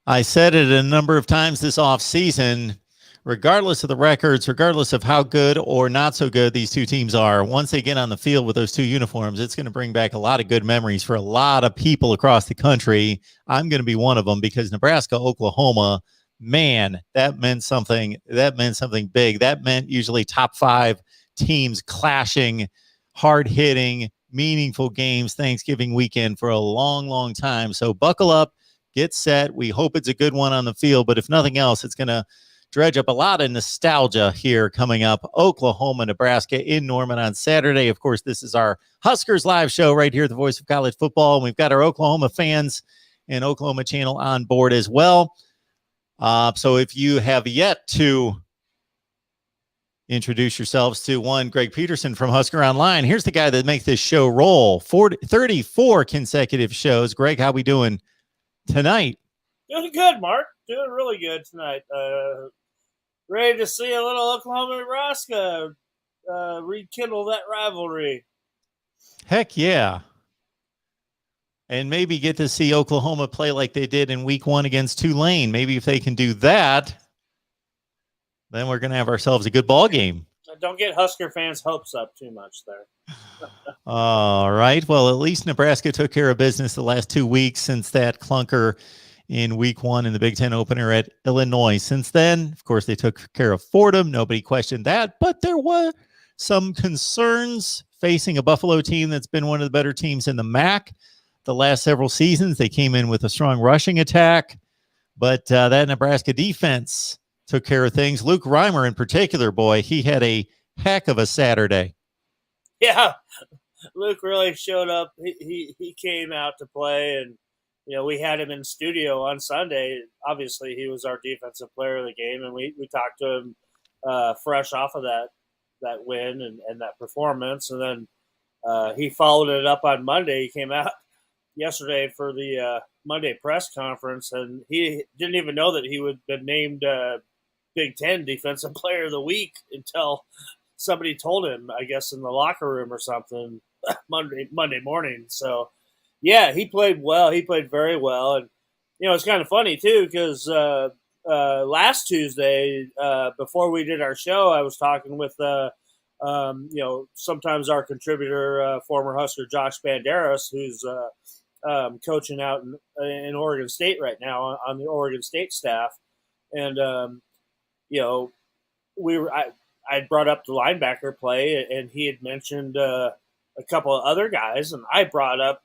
I said it a number of times this offseason, regardless of the records, regardless of how good or not so good these two teams are, once they get on the field with those two uniforms, it's going to bring back a lot of good memories for a lot of people across the country. I'm going to be one of them because Nebraska, Oklahoma, man, that meant something. That meant something big. That meant usually top 5 teams clashing, hard-hitting, meaningful games Thanksgiving weekend for a long, long time. So buckle up. Get set. We hope it's a good one on the field, but if nothing else, it's going to dredge up a lot of nostalgia here coming up. Oklahoma, Nebraska in Norman on Saturday. Of course, this is our Huskers live show right here at the Voice of College Football, and we've got our Oklahoma fans and Oklahoma channel on board as well. So if you have yet to introduce yourselves to one, Greg Peterson from Husker Online, here's the guy that makes this show roll. 34 consecutive shows. Greg, how we doing tonight? Doing good, Mark. Doing really good tonight. Ready to see a little Oklahoma, Nebraska rekindle that rivalry. Heck yeah. And maybe get to see Oklahoma play like they did in week 1 against Tulane. Maybe if they can do that, then we're going to have ourselves a good ball game. Don't get Husker fans' hopes up too much there. All right. Well, at least Nebraska took care of business the last 2 weeks since that clunker in week 1 in the Big Ten opener at Illinois. Since then, of course, they took care of Fordham. Nobody questioned that. But there were some concerns facing a Buffalo team that's been one of the better teams in the MAC the last several seasons. They came in with a strong rushing attack, but that Nebraska defense took care of things. Luke Reimer in particular, boy, he had a heck of a Saturday. Yeah, Luke really showed up. He came out to play, and we had him in studio on Sunday. Obviously, he was our defensive player of the game, and we talked to him fresh off of that win and that performance. And then he followed it up on Monday. He came out yesterday for the Monday press conference, and he didn't even know that he would been named Big Ten Defensive Player of the Week until somebody told him, I guess, in the locker room or something Monday morning. So, yeah, he played well. He played very well. And, it's kind of funny, too, because last Tuesday, before we did our show, I was talking with, sometimes our contributor, former Husker Josh Banderas, who's coaching out in Oregon State right now on the Oregon State staff. And, I brought up the linebacker play, and he had mentioned a couple of other guys, and I brought up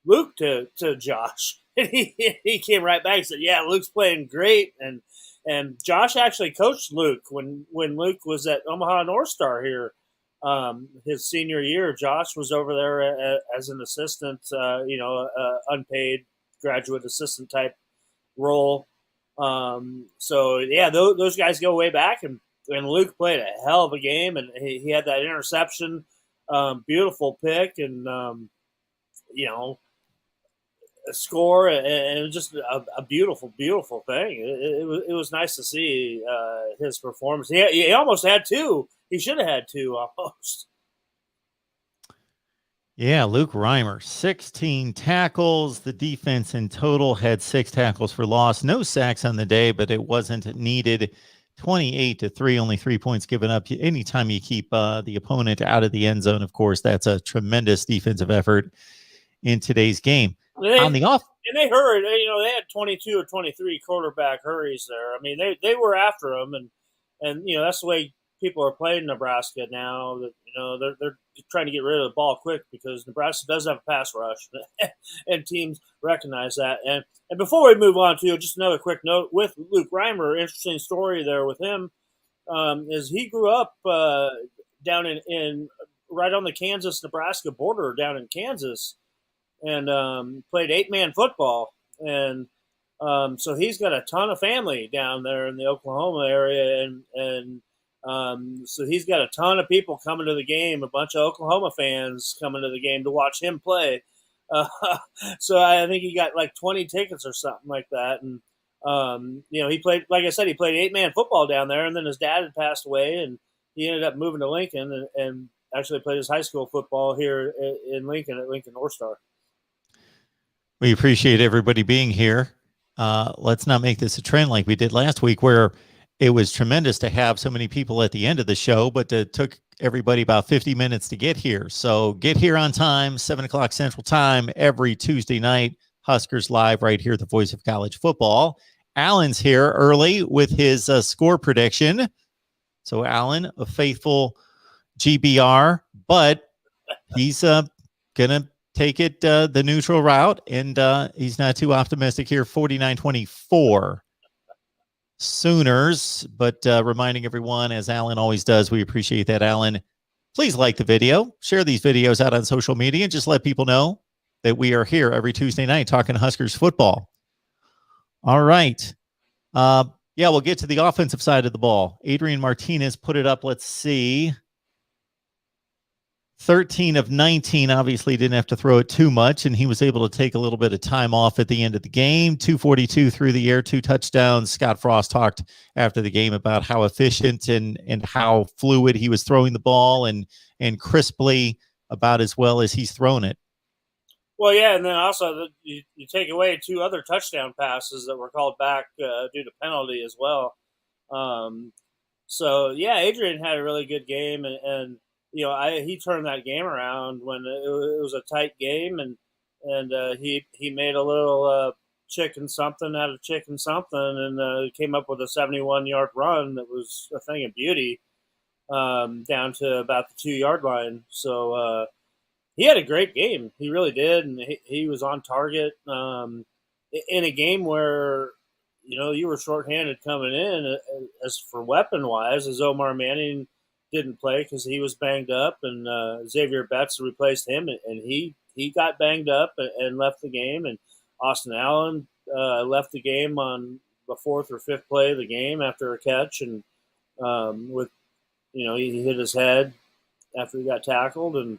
Luke to Josh, and he came right back and said, "Yeah, Luke's playing great." And Josh actually coached Luke when Luke was at Omaha North Star here, his senior year. Josh was over there as an assistant, unpaid graduate assistant type role. So yeah, those guys go way back, and Luke played a hell of a game, and he had that interception, beautiful pick, and a score, and just a beautiful, beautiful thing. It was nice to see his performance. He almost had 2. He should have had 2 almost. Yeah, Luke Reimer, 16 tackles. The defense in total had 6 tackles for loss. No sacks on the day, but it wasn't needed. 28-3, only 3 points given up. Anytime you keep the opponent out of the end zone, of course, that's a tremendous defensive effort in today's game. And they hurried. They had 22 or 23 quarterback hurries there. I mean, they were after them, and that's the way people are playing Nebraska now. That they're trying to get rid of the ball quick because Nebraska does have a pass rush, and teams recognize that. And before we move on to just another quick note with Luke Reimer, interesting story there with him is he grew up down in right on the Kansas-Nebraska border down in Kansas, and played 8-man football, and so he's got a ton of family down there in the Oklahoma area, and so he's got a ton of people coming to the game, a bunch of Oklahoma fans coming to the game to watch him play. So I think he got like 20 tickets or something like that. And, he played, like I said, he played 8-man football down there, and then his dad had passed away, and he ended up moving to Lincoln and actually played his high school football here in Lincoln at Lincoln North Star. We appreciate everybody being here let's not make this a trend like we did last week, where it was tremendous to have so many people at the end of the show, but it took everybody about 50 minutes to get here. So get here on time, 7 o'clock Central Time, every Tuesday night. Huskers Live right here, the voice of college football. Alan's here early with his score prediction. So Alan, a faithful GBR, but he's going to take it the neutral route, and he's not too optimistic here. 49-24 Sooners, but reminding everyone, as Alan always does, we appreciate that, Alan. Please like the video, share these videos out on social media, and just let people know that we are here every Tuesday night talking Huskers football. All right. Yeah, we'll get to the offensive side of the ball. Adrian Martinez put it up. Let's see. 13 of 19, obviously didn't have to throw it too much, and he was able to take a little bit of time off at the end of the game. 242 through the air, 2 touchdowns. Scott Frost talked after the game about how efficient and how fluid he was throwing the ball, and crisply, about as well as he's thrown it. Well, yeah, and then also you take away 2 other touchdown passes that were called back due to penalty as well. So, yeah, Adrian had a really good game, and you know, he turned that game around when it was a tight game, and he made a little chicken something out of chicken something, and came up with a 71-yard run that was a thing of beauty down to about the 2-yard line. So he had a great game. He really did, and he was on target in a game where, you know, you were shorthanded coming in. As for weapon-wise, as Omar Manning didn't play because he was banged up, and Xavier Betts replaced him, and he got banged up and left the game. And Austin Allen left the game on the 4th or 5th play of the game after a catch, and with, you know, he hit his head after he got tackled. And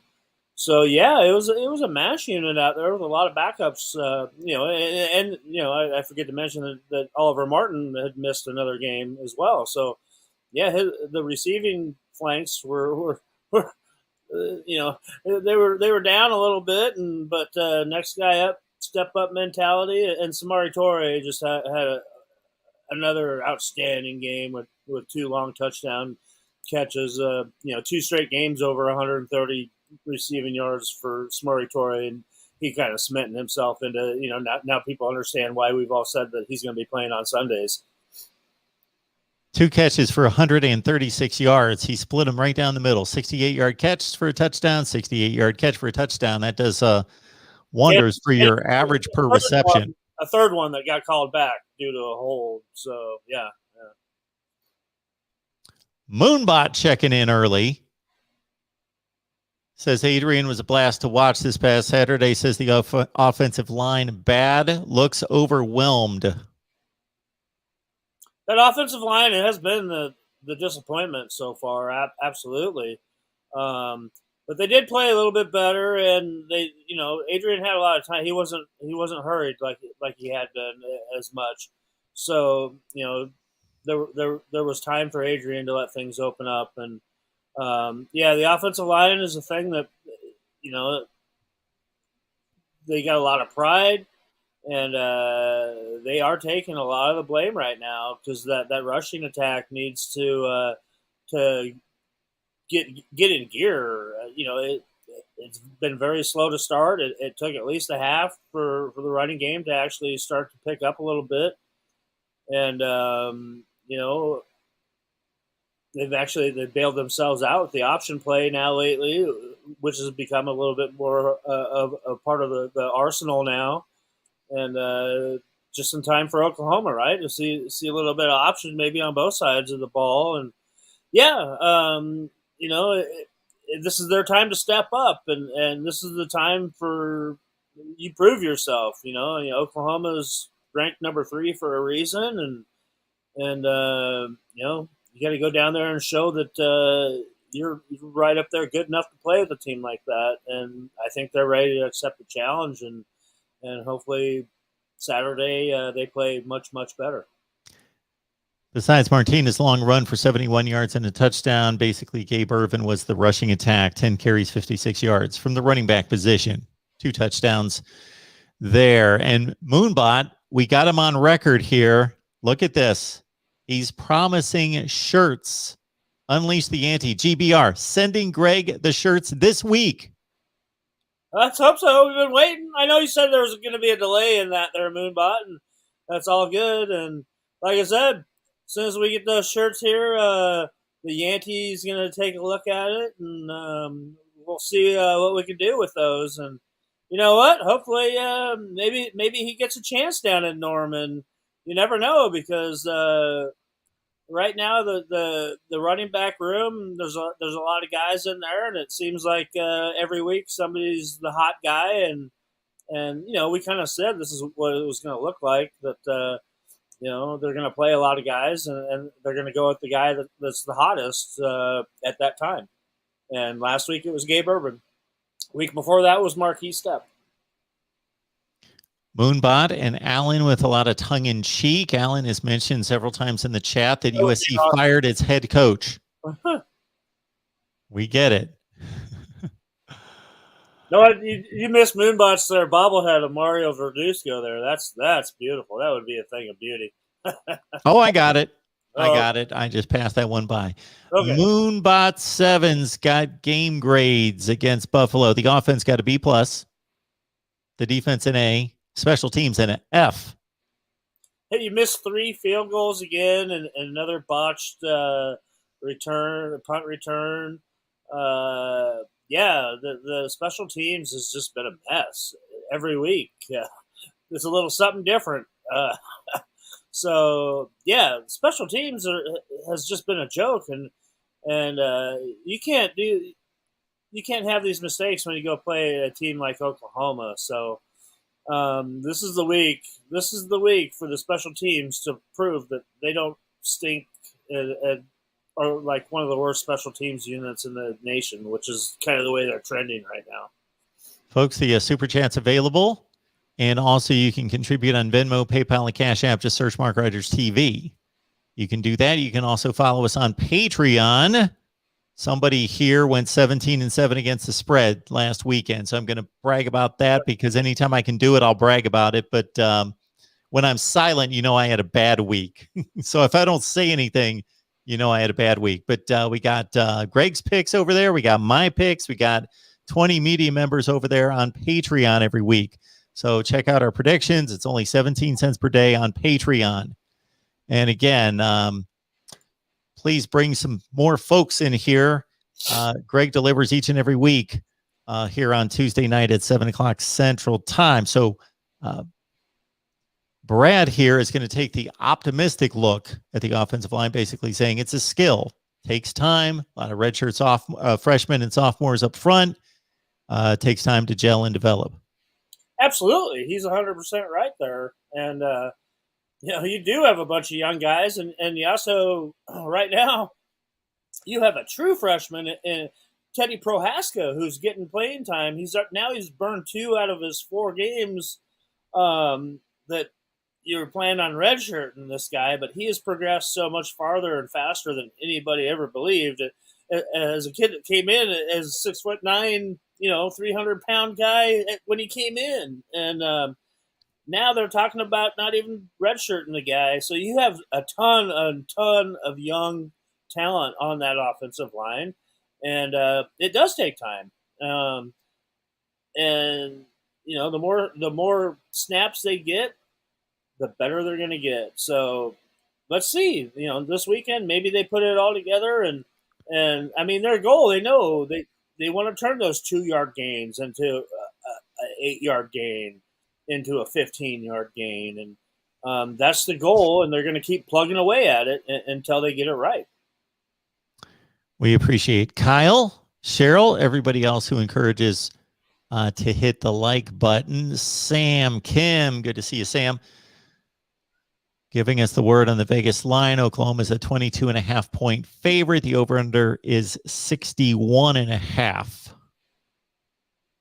so, yeah, it was a mash unit out there with a lot of backups. You know, and you know, I forget to mention that Oliver Martin had missed another game as well. So, yeah, the receiving flanks were you know, they were down a little bit, but next guy up, step up mentality, and Samori Toure just had another outstanding game with 2 long touchdown catches. You know, 2 straight games over 130 receiving yards for Samori Toure, and he kind of smitten himself into, you know, now people understand why we've all said that he's going to be playing on Sundays. 2 catches for 136 yards. He split them right down the middle. 68-yard catch for a touchdown, 68-yard catch for a touchdown. That does wonders for your average per reception. A third one that got called back due to a hold. So, yeah. Moonbot checking in early. Says Adrian was a blast to watch this past Saturday. Says the offensive line bad, looks overwhelmed. That offensive line has been the disappointment so far, absolutely. But they did play a little bit better, and they, you know, Adrian had a lot of time. He wasn't hurried like he had been as much. So, you know, there was time for Adrian to let things open up, and yeah, the offensive line is a thing that, you know, they got a lot of pride. And they are taking a lot of the blame right now because that rushing attack needs to get in gear. You know, it's been very slow to start. It took at least a half for the running game to actually start to pick up a little bit. And you know, they bailed themselves out with the option play now lately, which has become a little bit more of a part of the arsenal now. And just in time for Oklahoma, right? To see a little bit of option maybe on both sides of the ball. And yeah, you know, this is their time to step up, and this is the time for you prove yourself. You know, Oklahoma's ranked number 3 for a reason, and you know, you got to go down there and show that you're right up there, good enough to play with a team like that. And I think they're ready to accept the challenge, and hopefully Saturday they play much, much better. Besides Martinez' long run for 71 yards and a touchdown, basically Gabe Ervin was the rushing attack, 10 carries, 56 yards from the running back position, 2 touchdowns there. And Moonbot we got him on record here. Look at this. He's promising shirts. Unleash the Ante, GBR, sending Greg the shirts this week. Let's hope so. We've been waiting. I know you said there was going to be a delay in that there, Moonbot, and that's all good. And like I said, as soon as we get those shirts here, the Yantee's going to take a look at it, and we'll see what we can do with those. And you know what? Hopefully, maybe he gets a chance down in Norman. You never know, because right now the running back room, there's a lot of guys in there, and it seems like every week somebody's the hot guy, and we kind of said this is what it was going to look like, that they're going to play a lot of guys, and they're going to go with the guy that's the hottest at that time. And last week it was Gabe Urban. Week before that was Marquise Stepp. Moonbot and Allen with a lot of tongue-in-cheek. Allen has mentioned several times in the chat that USC fired its head coach. We get it. No, you missed Moonbot's there bobblehead of Mario Verduzco there. That's beautiful. That would be a thing of beauty. Oh, I got it. I got it. I just passed that one by. Okay. Moonbot 7's got game grades against Buffalo. The offense got a B+. The defense an A. Special teams in an F. Hey, you missed 3 field goals again, and another botched punt return. The special teams has just been a mess every week. It's a little something different. So special teams has just been a joke, and you can't have these mistakes when you go play a team like Oklahoma. So. This is the week. This is the week for the special teams to prove that they don't stink or like one of the worst special teams units in the nation, which is kind of the way they're trending right now. Folks, the Super Chat's available, and also you can contribute on Venmo, PayPal, and Cash App. Just search MarkRogersTV. You can do that. You can also follow us on Patreon. Somebody here went 17-7 against the spread last weekend. So I'm going to brag about that, because anytime I can do it, I'll brag about it. But when I'm silent, I had a bad week. So if I don't say anything, I had a bad week. But we got Greg's picks over there. We got my picks. We got 20 media members over there on Patreon every week. So check out our predictions. It's only 17 cents per day on Patreon. And again, please bring some more folks in here. Greg delivers each and every week here on Tuesday night at 7 o'clock Central Time. So Brad here is going to take the optimistic look at the offensive line, basically saying it's a skill. Takes time. A lot of redshirts, freshmen and sophomores up front. Takes time to gel and develop. Absolutely. He's 100% right there. And, you do have a bunch of young guys, and you also, right now, you have a true freshman in Teddy Prohaska, who's getting playing time. He's burned 2 out of his 4 games that you were planning on redshirting this guy, but he has progressed so much farther and faster than anybody ever believed. As a kid that came in as 6'9", 300-pound guy when he came in, and now they're talking about not even redshirting the guy. So you have a ton of young talent on that offensive line, and it does take time. And the more snaps they get, the better they're going to get. So let's see. This weekend maybe they put it all together, and I mean their goal. They know they want to turn those 2-yard gains into a 8-yard gain, into a 15-yard gain, and that's the goal, and they're going to keep plugging away at it until they get it right. We appreciate Kyle, Cheryl, everybody else who encourages to hit the like button. Sam, Kim, good to see you, Sam, giving us the word on the Vegas line. Oklahoma's a 22.5-point favorite. The over-under is 61.5.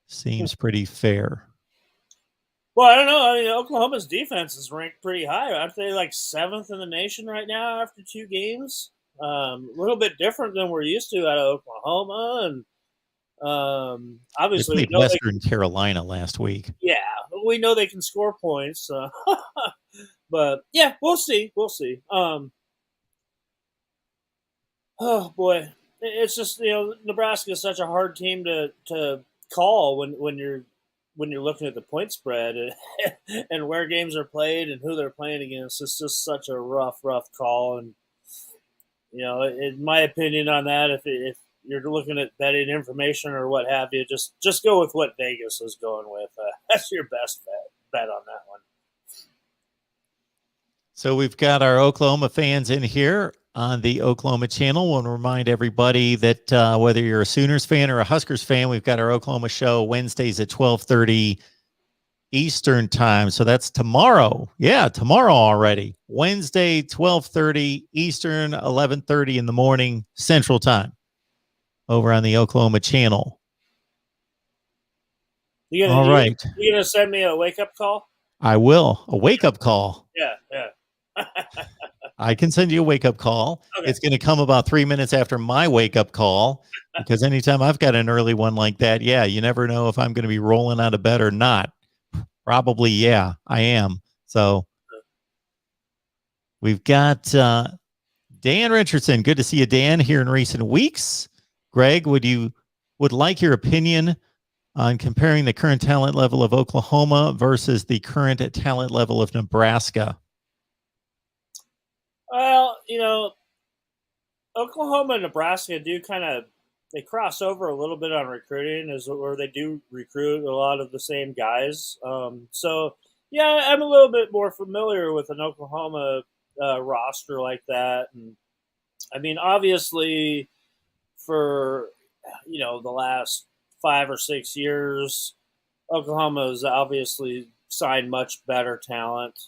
Seems pretty fair. Well, I don't know. I mean, Oklahoma's defense is ranked pretty high. Aren't they like 7th in the nation right now after 2 games? A little bit different than we're used to out of Oklahoma. They Obviously, we played know Western Carolina last week. we know they can score points, but yeah, we'll see. We'll see. Oh boy, it's just Nebraska is such a hard team to call when you're looking at the point spread and where games are played and who they're playing against. It's just such a rough call. And in my opinion on that, if you're looking at betting information or what have you, just go with what Vegas is going with. That's your best bet on that one. So we've got our Oklahoma fans in here on the Oklahoma channel. Want to remind everybody that whether you're a Sooners fan or a Huskers fan, we've got our Oklahoma show Wednesdays at 12:30 Eastern time. So that's tomorrow. Yeah, tomorrow already. Wednesday, 12:30 Eastern, 11:30 in the morning Central time over on the Oklahoma channel. All right. You gonna send me a wake up call? I will. A wake up call. Yeah. I can send you a wake up call. Okay. It's going to come about 3 minutes after my wake up call because anytime I've got an early one like that, you never know if I'm going to be rolling out of bed or not. Probably, I am. So we've got Dan Richardson. Good to see you, Dan, here in recent weeks. Greg, would like your opinion on comparing the current talent level of Oklahoma versus the current talent level of Nebraska? Well, Oklahoma and Nebraska do they cross over a little bit on recruiting, where they do recruit a lot of the same guys. So, I'm a little bit more familiar with an Oklahoma roster like that. And I mean, obviously, for the last 5 or 6 years, Oklahoma has obviously signed much better talent.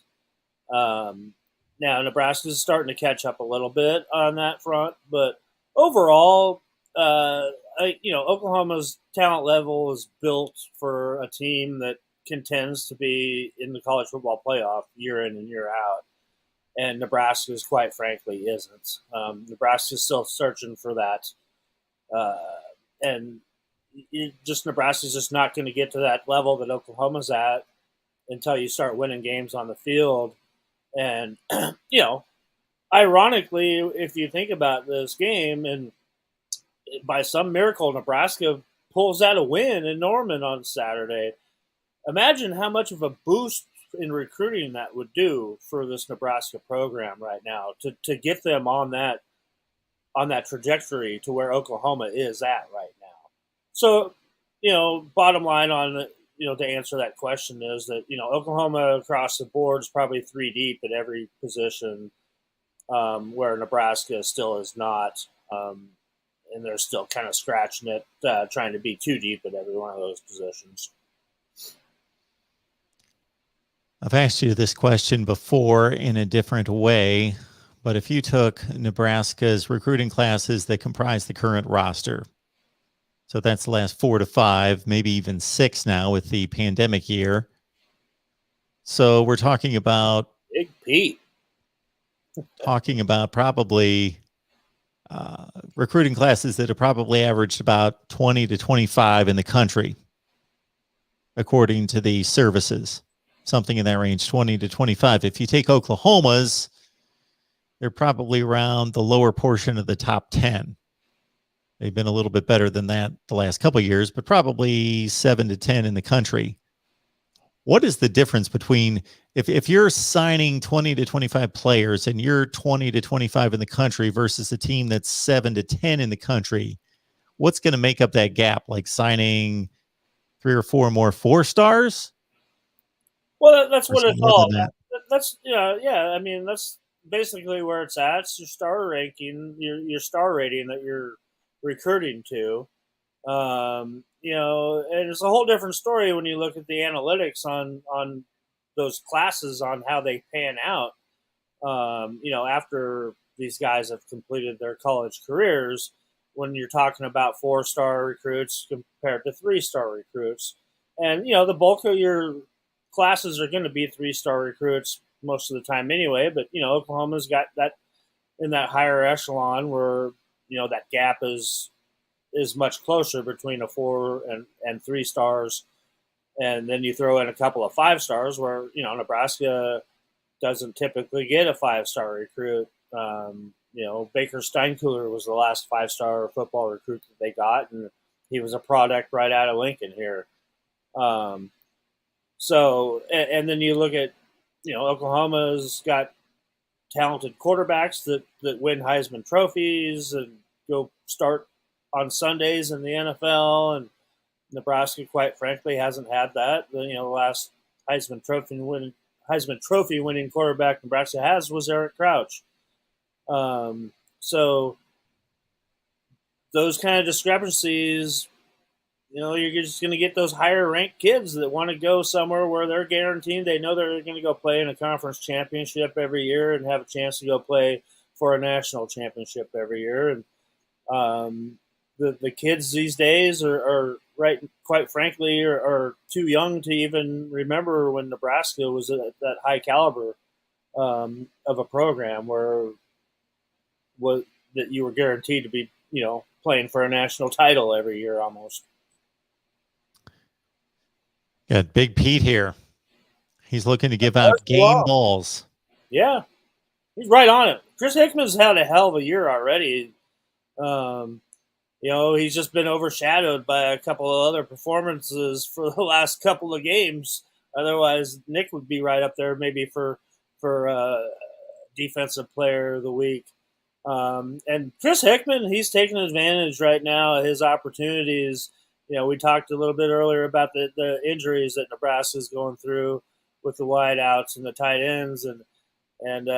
Now Nebraska is starting to catch up a little bit on that front, but overall, Oklahoma's talent level is built for a team that contends to be in the college football playoff year in and year out, and Nebraska's quite frankly isn't. Nebraska's still searching for that, and Nebraska's just not going to get to that level that Oklahoma's at until you start winning games on the field. And, ironically, if you think about this game, and by some miracle, Nebraska pulls out a win in Norman on Saturday, imagine how much of a boost in recruiting that would do for this Nebraska program right now to get them on that trajectory to where Oklahoma is at right now. So, bottom line on to answer that question is that, Oklahoma across the board is probably 3 deep at every position, where Nebraska still is not. And they're still kind of scratching it, trying to be 2 deep at every one of those positions. I've asked you this question before in a different way, but if you took Nebraska's recruiting classes that comprise the current roster, so that's the last 4 to 5, maybe even 6 now with the pandemic year. So we're talking about Big Pete. Talking about probably recruiting classes that have probably averaged about 20 to 25 in the country, according to the services, something in that range, 20 to 25. If you take Oklahoma's, they're probably around the lower portion of the top 10. They've been a little bit better than that the last couple of years, but probably 7 to 10 in the country. What is the difference between if you're signing 20 to 25 players and you're 20 to 25 in the country versus a team that's 7 to 10 in the country? What's going to make up that gap? Like signing 3 or 4 more 4-stars? Well, that's what it's all. That's I mean, that's basically where it's at. It's your star ranking, your star rating that you're recruiting to. And it's a whole different story when you look at the analytics on those classes, on how they pan out. After these guys have completed their college careers, when you're talking about 4-star recruits compared to 3-star recruits, and the bulk of your classes are going to be 3-star recruits most of the time anyway. But Oklahoma's got that in that higher echelon where that gap is is much closer between a 4 and 3 stars. And then you throw in a couple of 5 stars where, Nebraska doesn't typically get a 5-star recruit. Baker Steinkuhler was the last 5-star football recruit that they got, and he was a product right out of Lincoln here. And then you look at, Oklahoma's got talented quarterbacks that win Heisman trophies and go start on Sundays in the NFL, and Nebraska, quite frankly, hasn't had that. The last Heisman Trophy winning quarterback Nebraska has was Eric Crouch. So those kind of discrepancies, you're just going to get those higher ranked kids that want to go somewhere where they're guaranteed they know they're going to go play in a conference championship every year and have a chance to go play for a national championship every year. And the kids these days are right, quite frankly, are too young to even remember when Nebraska was at that high caliber of a program that you were guaranteed to be, playing for a national title every year almost. Got Big Pete here. He's looking to give out game balls. Yeah, he's right on it. Chris Hickman's had a hell of a year already. He's just been overshadowed by a couple of other performances for the last couple of games. Otherwise, Nick would be right up there maybe for defensive player of the week. And Chris Hickman, he's taking advantage right now of his opportunities. We talked a little bit earlier about the injuries that Nebraska is going through with the wideouts and the tight ends. And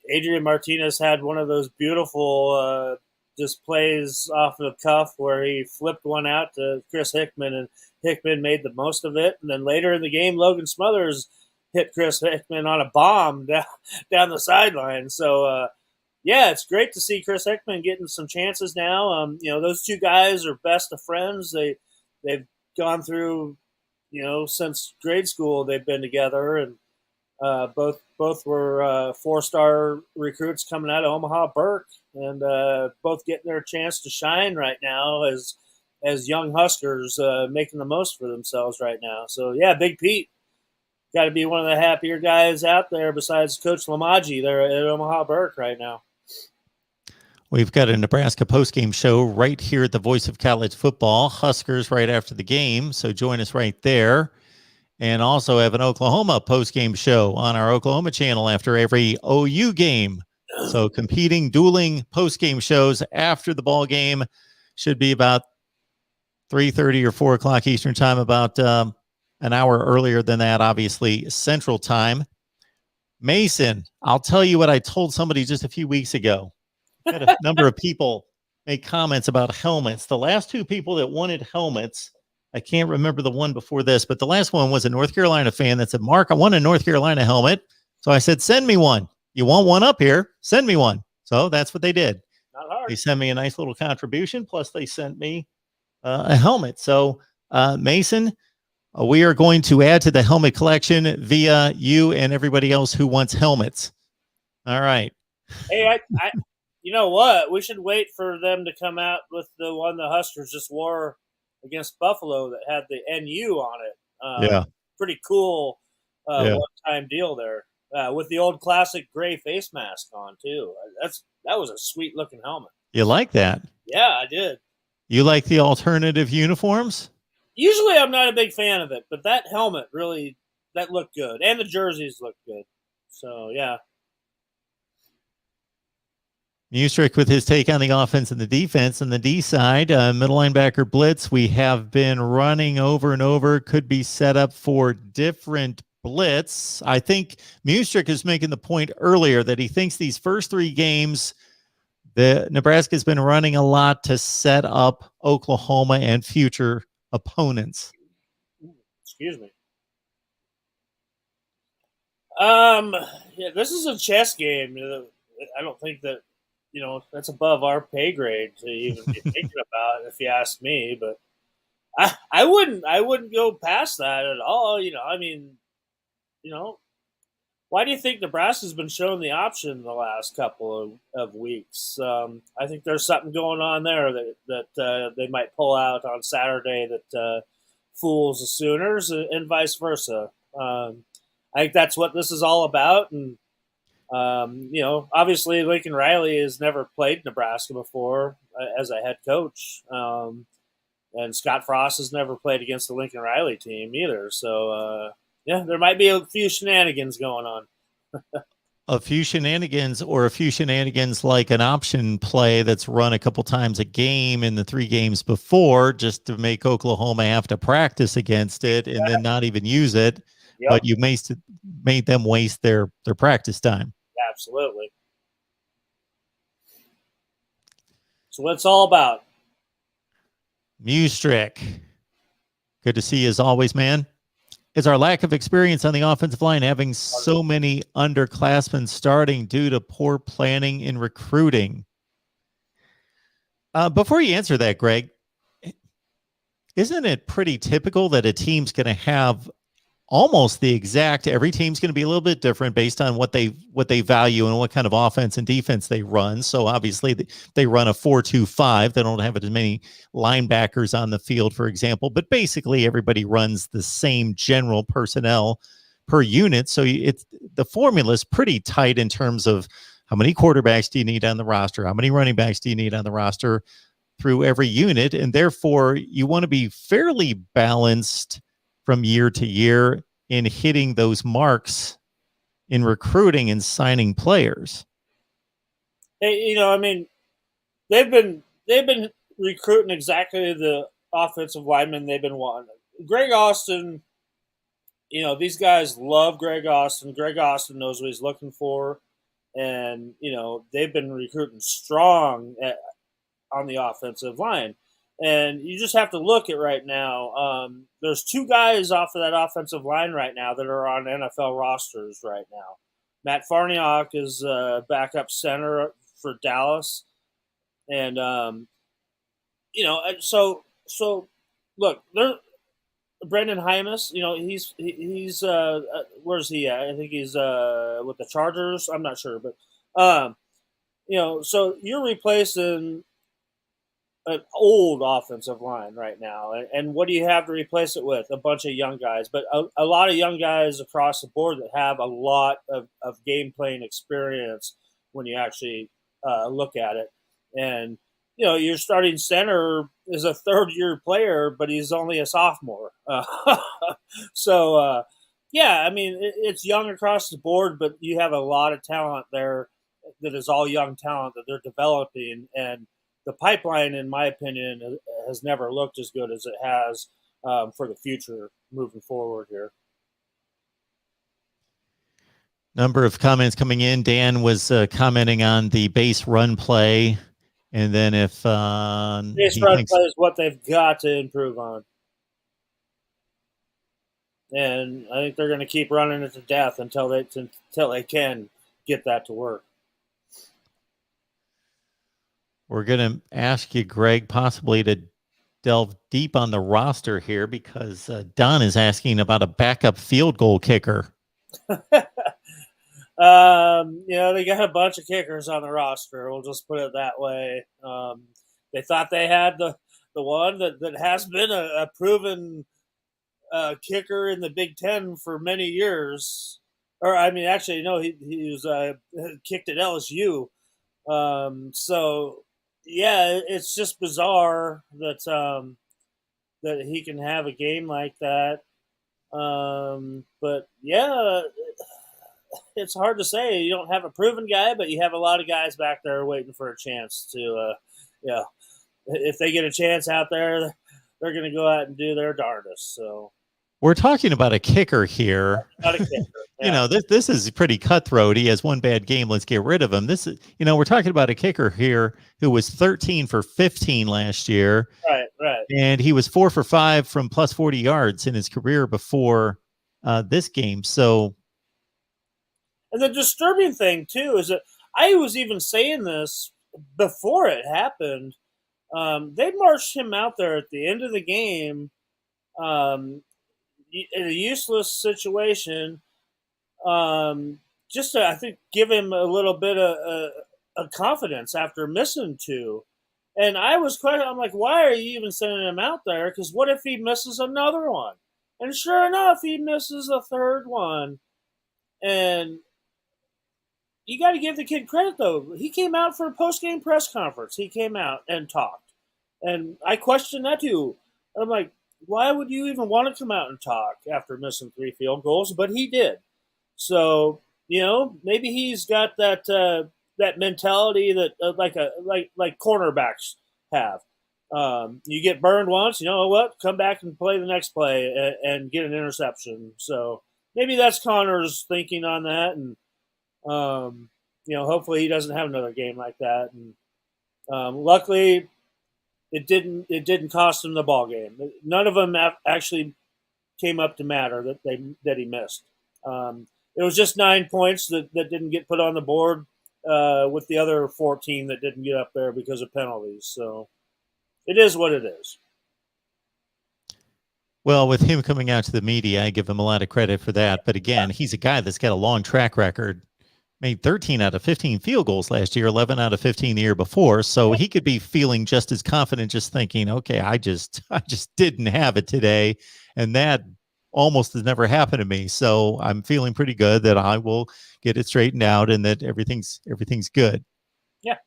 Adrian Martinez had one of those beautiful just plays off the cuff where he flipped one out to Chris Hickman, and Hickman made the most of it. And then later in the game, Logan Smothers hit Chris Hickman on a bomb down the sideline. So, it's great to see Chris Hickman getting some chances now. Those two guys are best of friends. They've gone through, since grade school they've been together, and both were 4-star recruits coming out of Omaha Burke, and both getting their chance to shine right now as young Huskers, making the most for themselves right now. So Big Pete got to be one of the happier guys out there besides Coach Lamaji there at Omaha Burke right now. We've got a Nebraska postgame show right here at the Voice of College Football. Huskers right after the game, so join us right there. And also have an Oklahoma postgame show on our Oklahoma channel after every OU game. So competing, dueling postgame shows after the ball game should be about 3:30 or 4 o'clock Eastern time, about an hour earlier than that, obviously, Central Time. Mason, I'll tell you what I told somebody just a few weeks ago. I had a number of people make comments about helmets. The last 2 people that wanted helmets, I can't remember the one before this, but the last one was a North Carolina fan that said, Mark, I want a North Carolina helmet. So I said, send me one. You want one up here? Send me one. So that's what they did. Not hard. They sent me a nice little contribution, plus they sent me a helmet. So, Mason, we are going to add to the helmet collection via you and everybody else who wants helmets. All right. Hey, I you know what? We should wait for them to come out with the one the Huskers just wore against Buffalo that had the NU on it. Pretty cool one-time deal there with the old classic gray face mask on too. That was a sweet-looking helmet. You like that? Yeah, I did. You like the alternative uniforms? Usually I'm not a big fan of it, but that helmet really, that looked good. And the jerseys looked good. So, yeah. Mustrick with his take on the offense and the defense. On the D side, middle linebacker blitz, we have been running over and over. Could be set up for different blitz. I think Mustrick is making the point earlier that he thinks these first 3 games, Nebraska's been running a lot to set up Oklahoma and future opponents. Excuse me. This is a chess game. I don't think that, that's above our pay grade to even be thinking about, if you ask me. But I wouldn't go past that at all. Why do you think Nebraska's been shown the option the last couple of weeks? I think there's something going on there that they might pull out on Saturday that fools the Sooners and vice versa. I think that's what this is all about. And, obviously Lincoln Riley has never played Nebraska before as a head coach. And Scott Frost has never played against the Lincoln Riley team either. So, there might be a few shenanigans going on. A few shenanigans, or a few shenanigans like an option play that's run a couple times a game in the 3 games before, just to make Oklahoma have to practice against it and then not even use it. Yep. But you made them waste their practice time. Absolutely. So what's all about? Mustrick, good to see you as always, man. Is our lack of experience on the offensive line, having so many underclassmen starting due to poor planning in recruiting? Before you answer that, Greg, isn't it pretty typical that a team's going to have almost the exact, every team's going to be a little bit different based on what they value and what kind of offense and defense they run? So obviously they run a 4-2-5. They don't have as many linebackers on the field, for example, but basically everybody runs the same general personnel per unit. So the formula is pretty tight in terms of how many quarterbacks do you need on the roster? How many running backs do you need on the roster through every unit? And therefore you want to be fairly balanced from year to year in hitting those marks in recruiting and signing players. Hey, they've been recruiting exactly the offensive linemen they've been wanting. Greg Austin, these guys love Greg Austin. Greg Austin knows what he's looking for. And, they've been recruiting strong on the offensive line. And you just have to look at right now. There's 2 guys off of that offensive line right now that are on NFL rosters right now. Matt Farniok is backup center for Dallas. And, so look, Brendan Hymus, he's where's he at? I think he's with the Chargers. I'm not sure. But, so you're replacing an old offensive line right now. And what do you have to replace it with? A bunch of young guys, but a lot of young guys across the board that have a lot of game playing experience when you actually look at it. And, your starting center is a 3rd-year player, but he's only a sophomore. So, it's young across the board, but you have a lot of talent there that is all young talent that they're developing. And the pipeline, in my opinion, has never looked as good as it has for the future moving forward here. Number of comments coming in. Dan was commenting on the base run play. And then if base run play is what they've got to improve on. And I think they're going to keep running it to death until they can get that to work. We're going to ask you, Greg, possibly to delve deep on the roster here because Don is asking about a backup field goal kicker. They got a bunch of kickers on the roster. We'll just put it that way. They thought they had the one that has been a proven kicker in the Big Ten for many years. Or, actually, no, he was kicked at LSU. So, yeah, it's just bizarre that that he can have a game like that. But, yeah, it's hard to say. You don't have a proven guy, but you have a lot of guys back there waiting for a chance to, if they get a chance out there, they're going to go out and do their darndest. So we're talking about a kicker here. Not a kicker. Yeah. This is pretty cutthroat. He has one bad game. Let's get rid of him. This is, we're talking about a kicker here who was 13 for 15 last year. Right. And he was 4 for 5 from plus 40 yards in his career before this game. So. And the disturbing thing, too, is that I was even saying this before it happened. They marched him out there at the end of the game in a useless situation. just to, I think, give him a little bit of confidence after missing 2. And I'm like, why are you even sending him out there? Because what if he misses another one? And sure enough, he misses a third one. And you got to give the kid credit, though. He came out for a post-game press conference. He came out and talked. And I questioned that, too. I'm like, why would you even want to come out and talk after missing 3 field goals? But he did. So, maybe he's got that mentality that like cornerbacks have. You get burned once, you know what? Come back and play the next play and get an interception. So maybe that's Connor's thinking on that, and hopefully he doesn't have another game like that. And luckily, it didn't cost him the ball game. None of them actually came up to matter that he missed. It was just 9 points that didn't get put on the board with the other 14 that didn't get up there because of penalties. So it is what it is. Well, with him coming out to the media, I give him a lot of credit for that. But again, he's a guy that's got a long track record. Made 13 out of 15 field goals last year, 11 out of 15 the year before. So he could be feeling just as confident, just thinking, okay, I just didn't have it today. And that almost has never happened to me. So I'm feeling pretty good that I will get it straightened out and that everything's good. Yeah.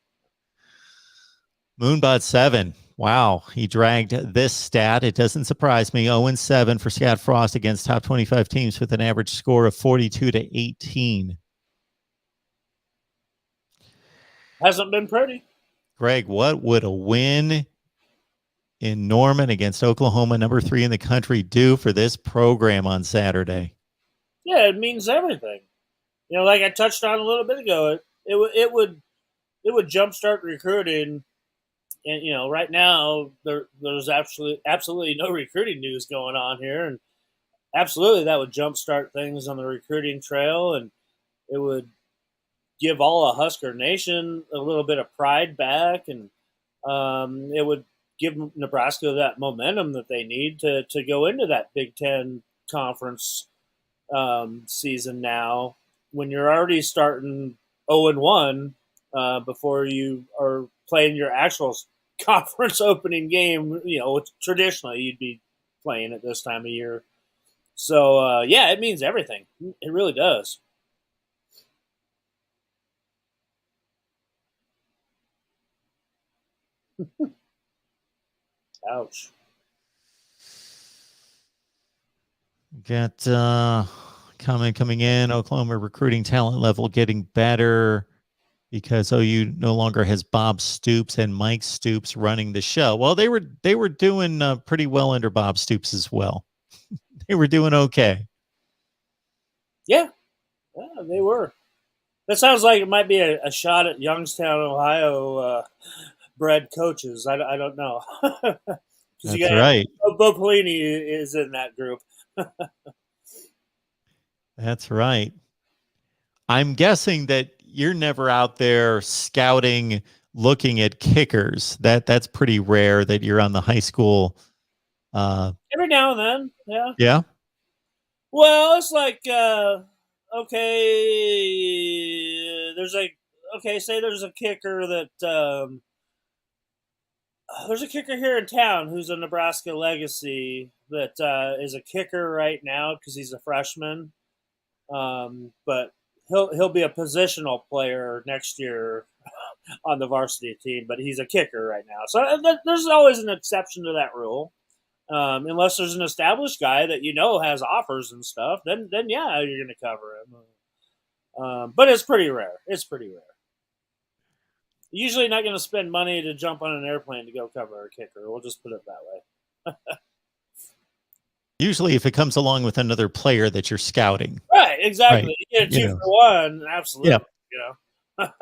Moonbot 7. Wow. He dragged this stat. It doesn't surprise me. 0-7 for Scott Frost against top 25 teams with an average score of 42-18. Hasn't been pretty. Greg, what would a win in Norman against Oklahoma, number 3 in the country, do for this program on Saturday? Yeah, it means everything. Like I touched on a little bit ago, it would jumpstart recruiting. And right now there's absolutely no recruiting news going on here, and absolutely that would jumpstart things on the recruiting trail, and it would give all of Husker Nation a little bit of pride back, and it would give Nebraska that momentum that they need to go into that Big Ten conference season now, when you're already starting 0-1 before you are playing your actual conference opening game, which traditionally you'd be playing at this time of year. So, yeah, it means everything. It really does. Ouch. Got comment coming in. Oklahoma recruiting talent level getting better because OU no longer has Bob Stoops and Mike Stoops running the show. Well, they were doing pretty well under Bob Stoops as well. They were doing okay. Yeah, they were. That sounds like it might be a shot at Youngstown, Ohio bred coaches. I don't know. That's right. Bo Pelini is in that group. That's right. I'm guessing that you're never out there scouting, looking at kickers. That's pretty rare that you're on the high school. Every now and then, yeah. Yeah. Well, it's like say there's a kicker that there's a kicker here in town who's a Nebraska legacy that is a kicker right now because he's a freshman. But he'll be a positional player next year on the varsity team, but he's a kicker right now. So there's always an exception to that rule. Unless there's an established guy that has offers and stuff, then yeah, you're going to cover him. But it's pretty rare. Usually not going to spend money to jump on an airplane to go cover a kicker. We'll just put it that way. Usually if it comes along with another player that you're scouting. Right, exactly. Right. You get a 2 for 1, absolutely. Yep.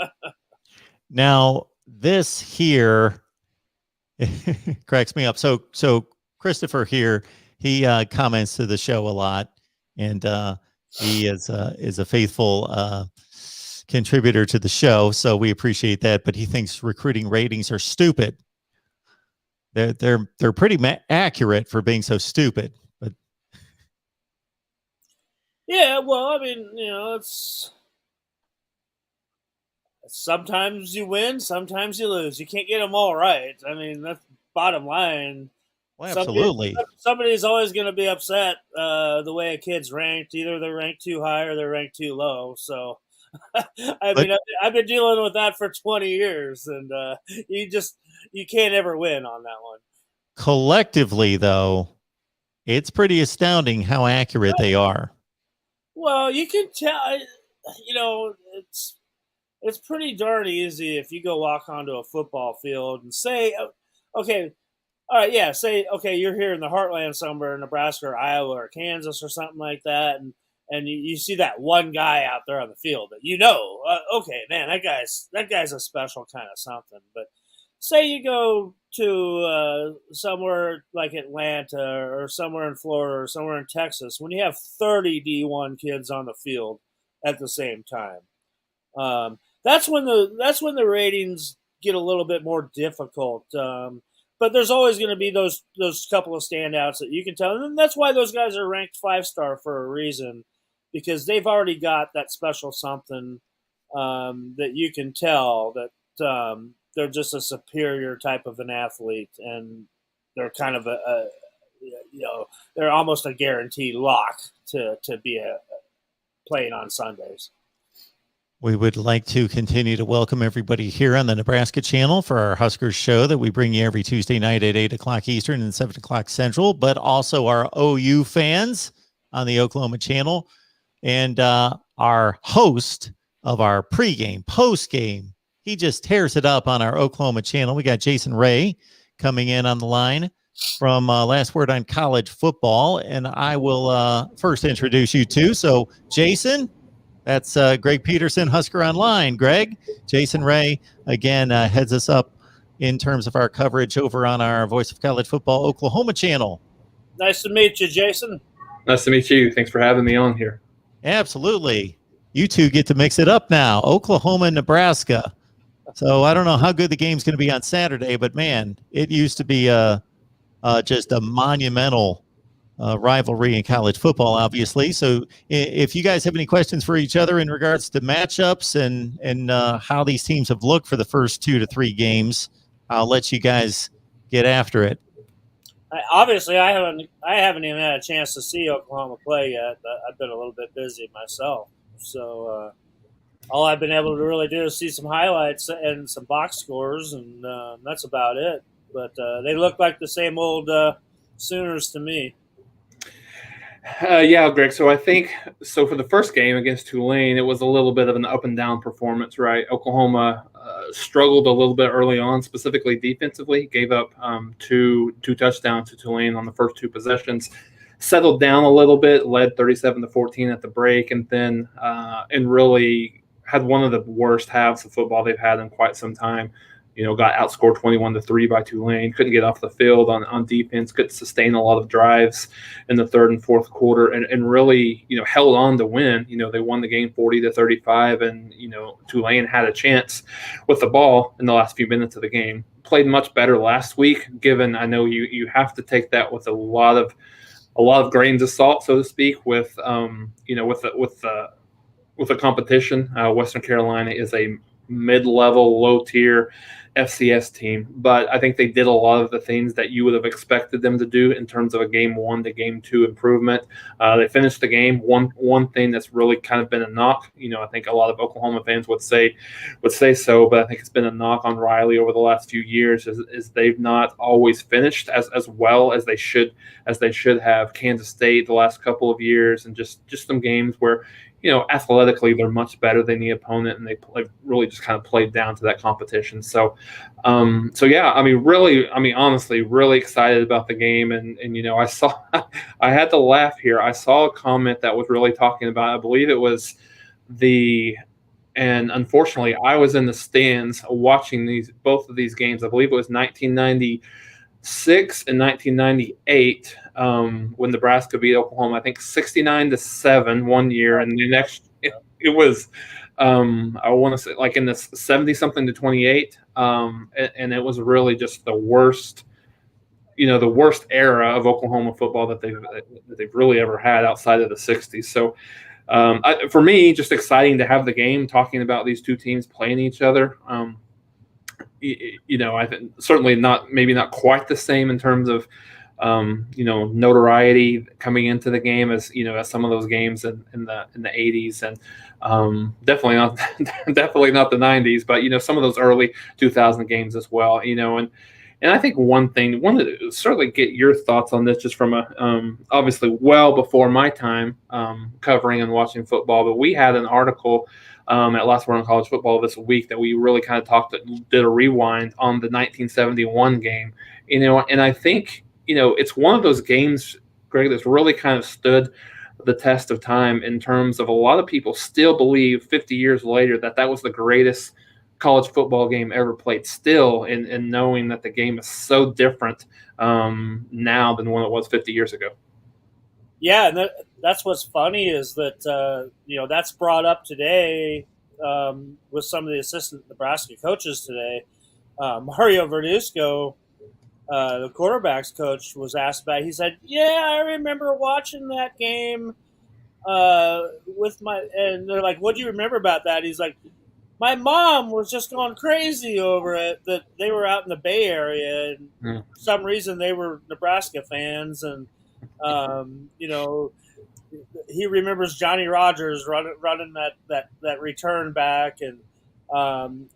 Now, this here cracks me up. So Christopher here, he comments to the show a lot, and he is a faithful contributor to the show, so we appreciate that. But he thinks recruiting ratings are stupid. They're pretty accurate for being so stupid. But Yeah, well, I mean, it's sometimes you win, sometimes you lose. You can't get them all right. I mean, that's bottom line. Well, Somebody, absolutely. somebody's always going to be upset the way a kid's ranked. Either they're ranked too high or they're ranked too low. So, I But mean, I've been dealing with that for 20 years, and you can't ever win on that one. collectively, though, it's pretty astounding how accurate they are. Well, you can tell. It's pretty darn easy if you go walk onto a football field and say, okay, all right, yeah, say, okay, you're here in the heartland somewhere in Nebraska or Iowa or Kansas or something like that, and you see that one guy out there on the field that okay, man, that guy's a special kind of something. But say you go to somewhere like Atlanta or somewhere in Florida or somewhere in Texas when you have 30 D1 kids on the field at the same time. That's when the ratings get a little bit more difficult. But there's always going to be those couple of standouts that you can tell, and that's why those guys are ranked 5-star for a reason, because they've already got that special something that you can tell that they're just a superior type of an athlete, and they're kind of they're almost a guaranteed lock to be playing on Sundays. We would like to continue to welcome everybody here on the Nebraska channel for our Huskers show that we bring you every Tuesday night at 8 o'clock Eastern and 7 o'clock Central, but also our OU fans on the Oklahoma channel, and our host of our pregame, postgame. He just tears it up on our Oklahoma channel. We got Jason Ray coming in on the line from Last Word on College Football, and I will first introduce you to. So, Jason, that's Greg Peterson, Husker Online. Greg, Jason Ray, again, heads us up in terms of our coverage over on our Voice of College Football Oklahoma channel. Nice to meet you, Jason. Nice to meet you. Thanks for having me on here. Absolutely. You two get to mix it up now, Oklahoma and Nebraska. So I don't know how good the game's going to be on Saturday, but, man, it used to be just a monumental rivalry in college football, obviously. So if you guys have any questions for each other in regards to matchups and how these teams have looked for the first 2 to 3 games, I'll let you guys get after it. Obviously, I haven't even had a chance to see Oklahoma play yet. I've been a little bit busy myself, so all I've been able to really do is see some highlights and some box scores, and that's about it. But they look like the same old Sooners to me. Yeah, Greg. So I think for the first game against Tulane, it was a little bit of an up and down performance, right? Oklahoma struggled a little bit early on, specifically defensively. Gave up two touchdowns to Tulane on the first 2 possessions. Settled down a little bit, led 37-14 at the break, and then and really had one of the worst halves of football they've had in quite some time. Got outscored 21-3 by Tulane. Couldn't get off the field on defense. Couldn't sustain a lot of drives in the third and fourth quarter, and really, held on to win. They won the game 40-35, and Tulane had a chance with the ball in the last few minutes of the game. Played much better last week. Given I know you have to take that with a lot of grains of salt, so to speak. With the competition, Western Carolina is a mid-level, low-tier FCS team, but I think they did a lot of the things that you would have expected them to do in terms of a game 1 to game 2 improvement. They finished the game. One thing that's really kind of been a knock, I think a lot of Oklahoma fans would say so, but I think it's been a knock on Riley over the last few years is they've not always finished as well as they should have. Kansas State the last couple of years, and just some games where athletically they're much better than the opponent, and they really just kind of played down to that competition. So yeah, honestly, really excited about the game. And I had to laugh here. I saw a comment that was really talking about, I believe it was and unfortunately I was in the stands watching both of these games. I believe it was 1996 and 1998 when Nebraska beat Oklahoma. I think 69-7 one year, and the next it was I want to say like in the 70-something to 28, and it was really just the worst the worst era of Oklahoma football that they've really ever had outside of the '60s. So for me, just exciting to have the game, talking about these two teams playing each other. I think certainly maybe not quite the same in terms of notoriety coming into the game as some of those games in the '80s, and definitely not the '90s, but some of those early 2000 games as well. And I think wanted to certainly get your thoughts on this, just from obviously well before my time covering and watching football, but we had an article at Last Word on College Football this week that we really kind of did a rewind on the 1971 game, and I think it's one of those games, Greg, that's really kind of stood the test of time in terms of a lot of people still believe 50 years later that was the greatest college football game ever played, still in knowing that the game is so different now than when it was 50 years ago. Yeah, and that's what's funny is that that's brought up today with some of the assistant Nebraska coaches today. Mario Verduzco, the quarterback's coach, was asked about it. He said, "Yeah, I remember watching that game with and they're like, what do you remember about that?" He's like, "My mom was just going crazy over it, that they were out in the Bay Area, and for some reason they were Nebraska fans, and he remembers Johnny Rogers running that return back, and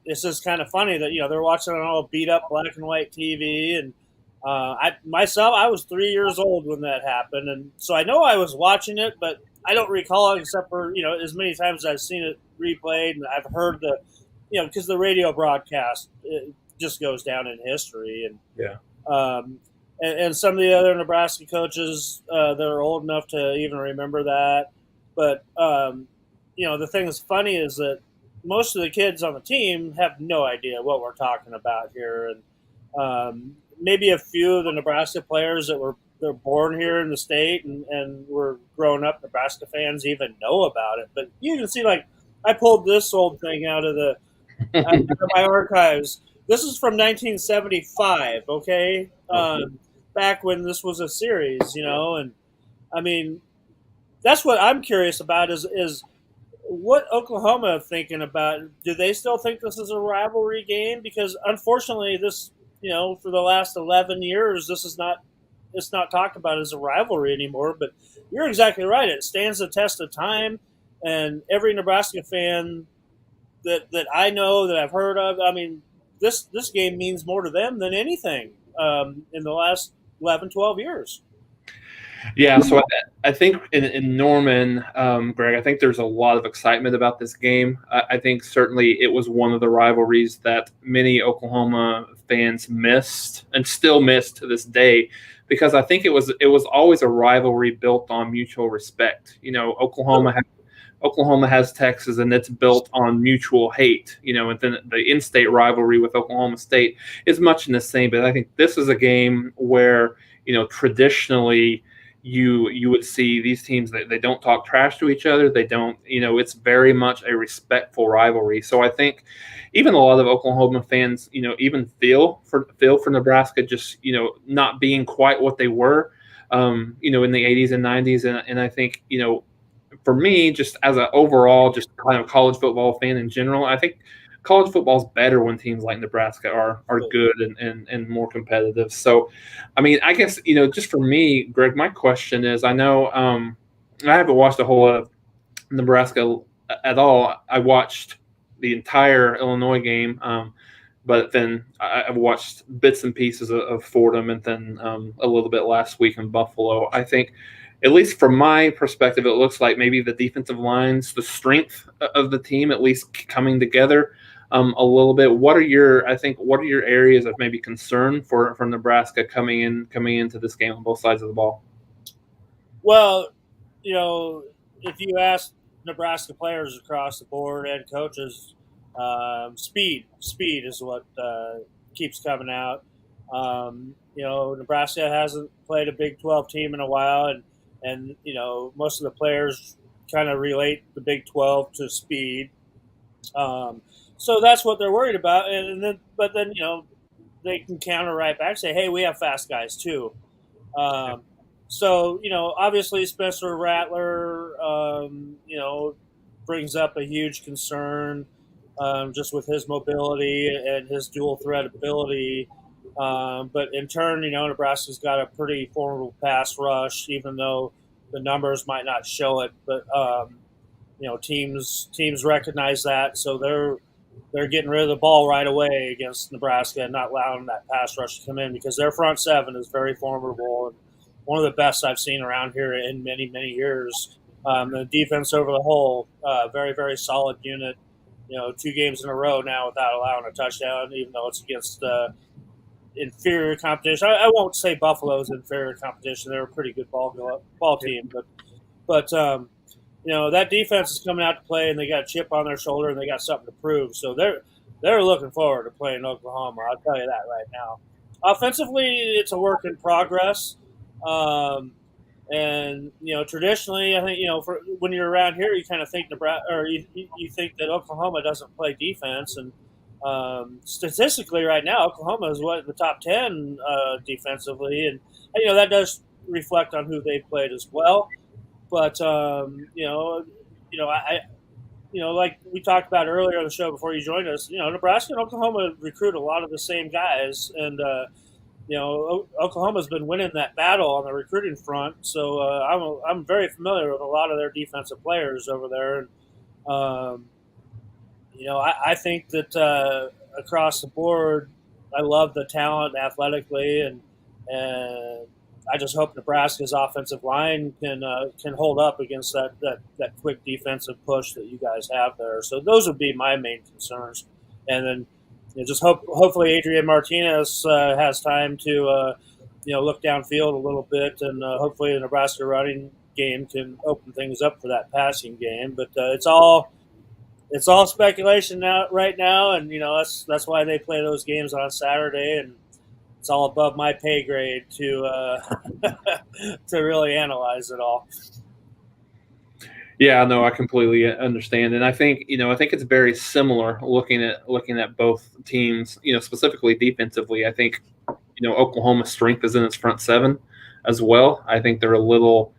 it's just kind of funny that they're watching on all beat up black and white TV, and I was 3 years old when that happened, and so I know I was watching it, but I don't recall it except for as many times as I've seen it replayed, and I've heard because the radio broadcast, it just goes down in history, and yeah. And some of the other Nebraska coaches that are old enough to even remember that. But, the thing that's funny is that most of the kids on the team have no idea what we're talking about here. And maybe a few of the Nebraska players they're born here in the state and were grown up Nebraska fans even know about it. But you can see, I pulled this old thing out of my archives. This is from 1975, okay? Back when this was a series, and I mean, that's what I'm curious about is what Oklahoma thinking about. Do they still think this is a rivalry game? Because unfortunately, this, for the last 11 years, it's not talked about as a rivalry anymore. But you're exactly right; it stands the test of time, and every Nebraska fan that I know, that I've heard of, I mean, this game means more to them than anything in the last 11, 12 years. Yeah, so I think in Norman, Greg, I think there's a lot of excitement about this game. I think certainly it was one of the rivalries that many Oklahoma fans missed and still miss to this day, because I think it was always a rivalry built on mutual respect. Oklahoma has Texas, and it's built on mutual hate, and then the in-state rivalry with Oklahoma State is much in the same. But I think this is a game where, traditionally you would see these teams that they don't talk trash to each other. They don't, it's very much a respectful rivalry. So I think even a lot of Oklahoma fans, even feel for Nebraska, just, not being quite what they were, in the '80s and '90s. And I think, for me, just as an overall, just kind of college football fan in general, I think college football is better when teams like Nebraska are good and more competitive. So, I mean, I guess, just for me, Greg, my question is, I know I haven't watched a whole lot of Nebraska at all. I watched the entire Illinois game, but then I've watched bits and pieces of Fordham, and then a little bit last week in Buffalo. I think, at least from my perspective, it looks like maybe the defensive lines, the strength of the team, at least coming together a little bit. What are your areas of maybe concern for Nebraska coming into this game on both sides of the ball? Well, if you ask Nebraska players across the board and coaches, speed is what keeps coming out. Nebraska hasn't played a Big 12 team in a while, and most of the players kind of relate the Big 12 to speed. So that's what they're worried about. But then they can counter right back, say, hey, we have fast guys too. So, obviously Spencer Rattler, brings up a huge concern just with his mobility and his dual threat ability. But in turn, Nebraska's got a pretty formidable pass rush, even though the numbers might not show it. But teams recognize that, so they're getting rid of the ball right away against Nebraska and not allowing that pass rush to come in, because their front seven is very formidable and one of the best I've seen around here in many, many years. The defense over the whole, very, very solid unit. 2 games in a row now without allowing a touchdown, even though it's against inferior competition. I won't say Buffalo's inferior competition; they're a pretty good ball team, but that defense is coming out to play, and they got a chip on their shoulder, and they got something to prove. So they're looking forward to playing Oklahoma. I'll tell you that right now. Offensively, it's a work in progress. And traditionally, I think when you're around here, you kind of think Nebraska, or you think that Oklahoma doesn't play defense, and statistically, right now, Oklahoma is in the top 10 defensively, and that does reflect on who they played as well. But like we talked about earlier on the show before you joined us, Nebraska and Oklahoma recruit a lot of the same guys, and Oklahoma's been winning that battle on the recruiting front, so I'm very familiar with a lot of their defensive players over there. And, I think that across the board, I love the talent athletically, and I just hope Nebraska's offensive line can hold up against that quick defensive push that you guys have there. So those would be my main concerns, and then. Just hopefully Adrian Martinez has time to look downfield a little bit, and hopefully the Nebraska running game can open things up for that passing game. But it's all speculation right now, and that's why they play those games on Saturday, and it's all above my pay grade to to really analyze it all. Yeah, no, I completely understand, and I think it's very similar looking at both teams. Specifically defensively, I think Oklahoma's strength is in its front seven as well. I think they're a little,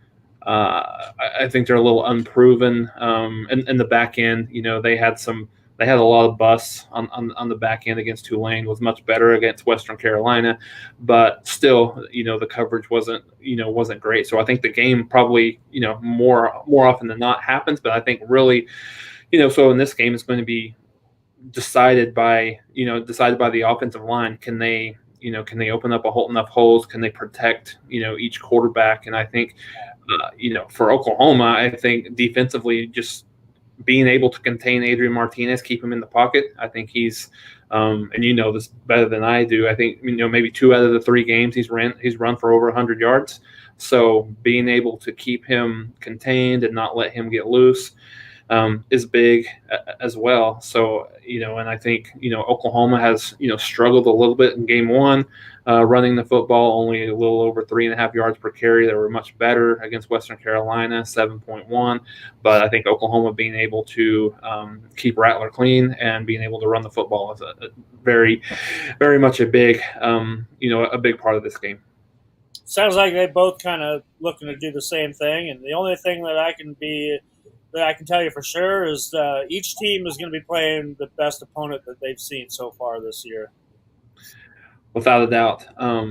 unproven in the back end. They had a lot of busts on the back end against Tulane. Was much better against Western Carolina, but still, the coverage wasn't great. So I think the game probably, more often than not happens. But I think really, so in this game, it's going to be decided by the offensive line. Can they open up enough holes? Can they protect, each quarterback? And I think, for Oklahoma, I think defensively, just being able to contain Adrian Martinez, keep him in the pocket. I think he's, and this better than I do. I think maybe 2 out of the 3 games he's run for over 100 yards. So being able to keep him contained and not let him get loose is big as well. So and I think Oklahoma has struggled a little bit in game 1. Running the football, only a little over 3.5 yards per carry. They were much better against Western Carolina, 7.1. But I think Oklahoma being able to keep Rattler clean and being able to run the football is a very, very much a big part of this game. Sounds like they both kind of looking to do the same thing, and the only thing that I can tell you for sure is each team is going to be playing the best opponent that they've seen so far this year. Without a doubt,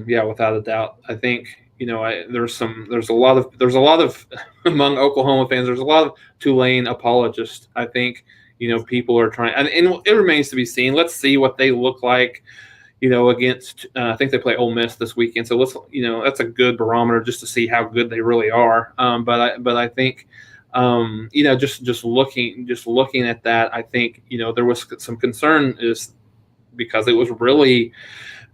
without a doubt. I think there's a lot of among Oklahoma fans. There's a lot of Tulane apologists. I think people are trying, and it remains to be seen. Let's see what they look like. Against I think they play Ole Miss this weekend, so that's a good barometer just to see how good they really are. But I think. Just looking at that, I think there was some concern is because it was really,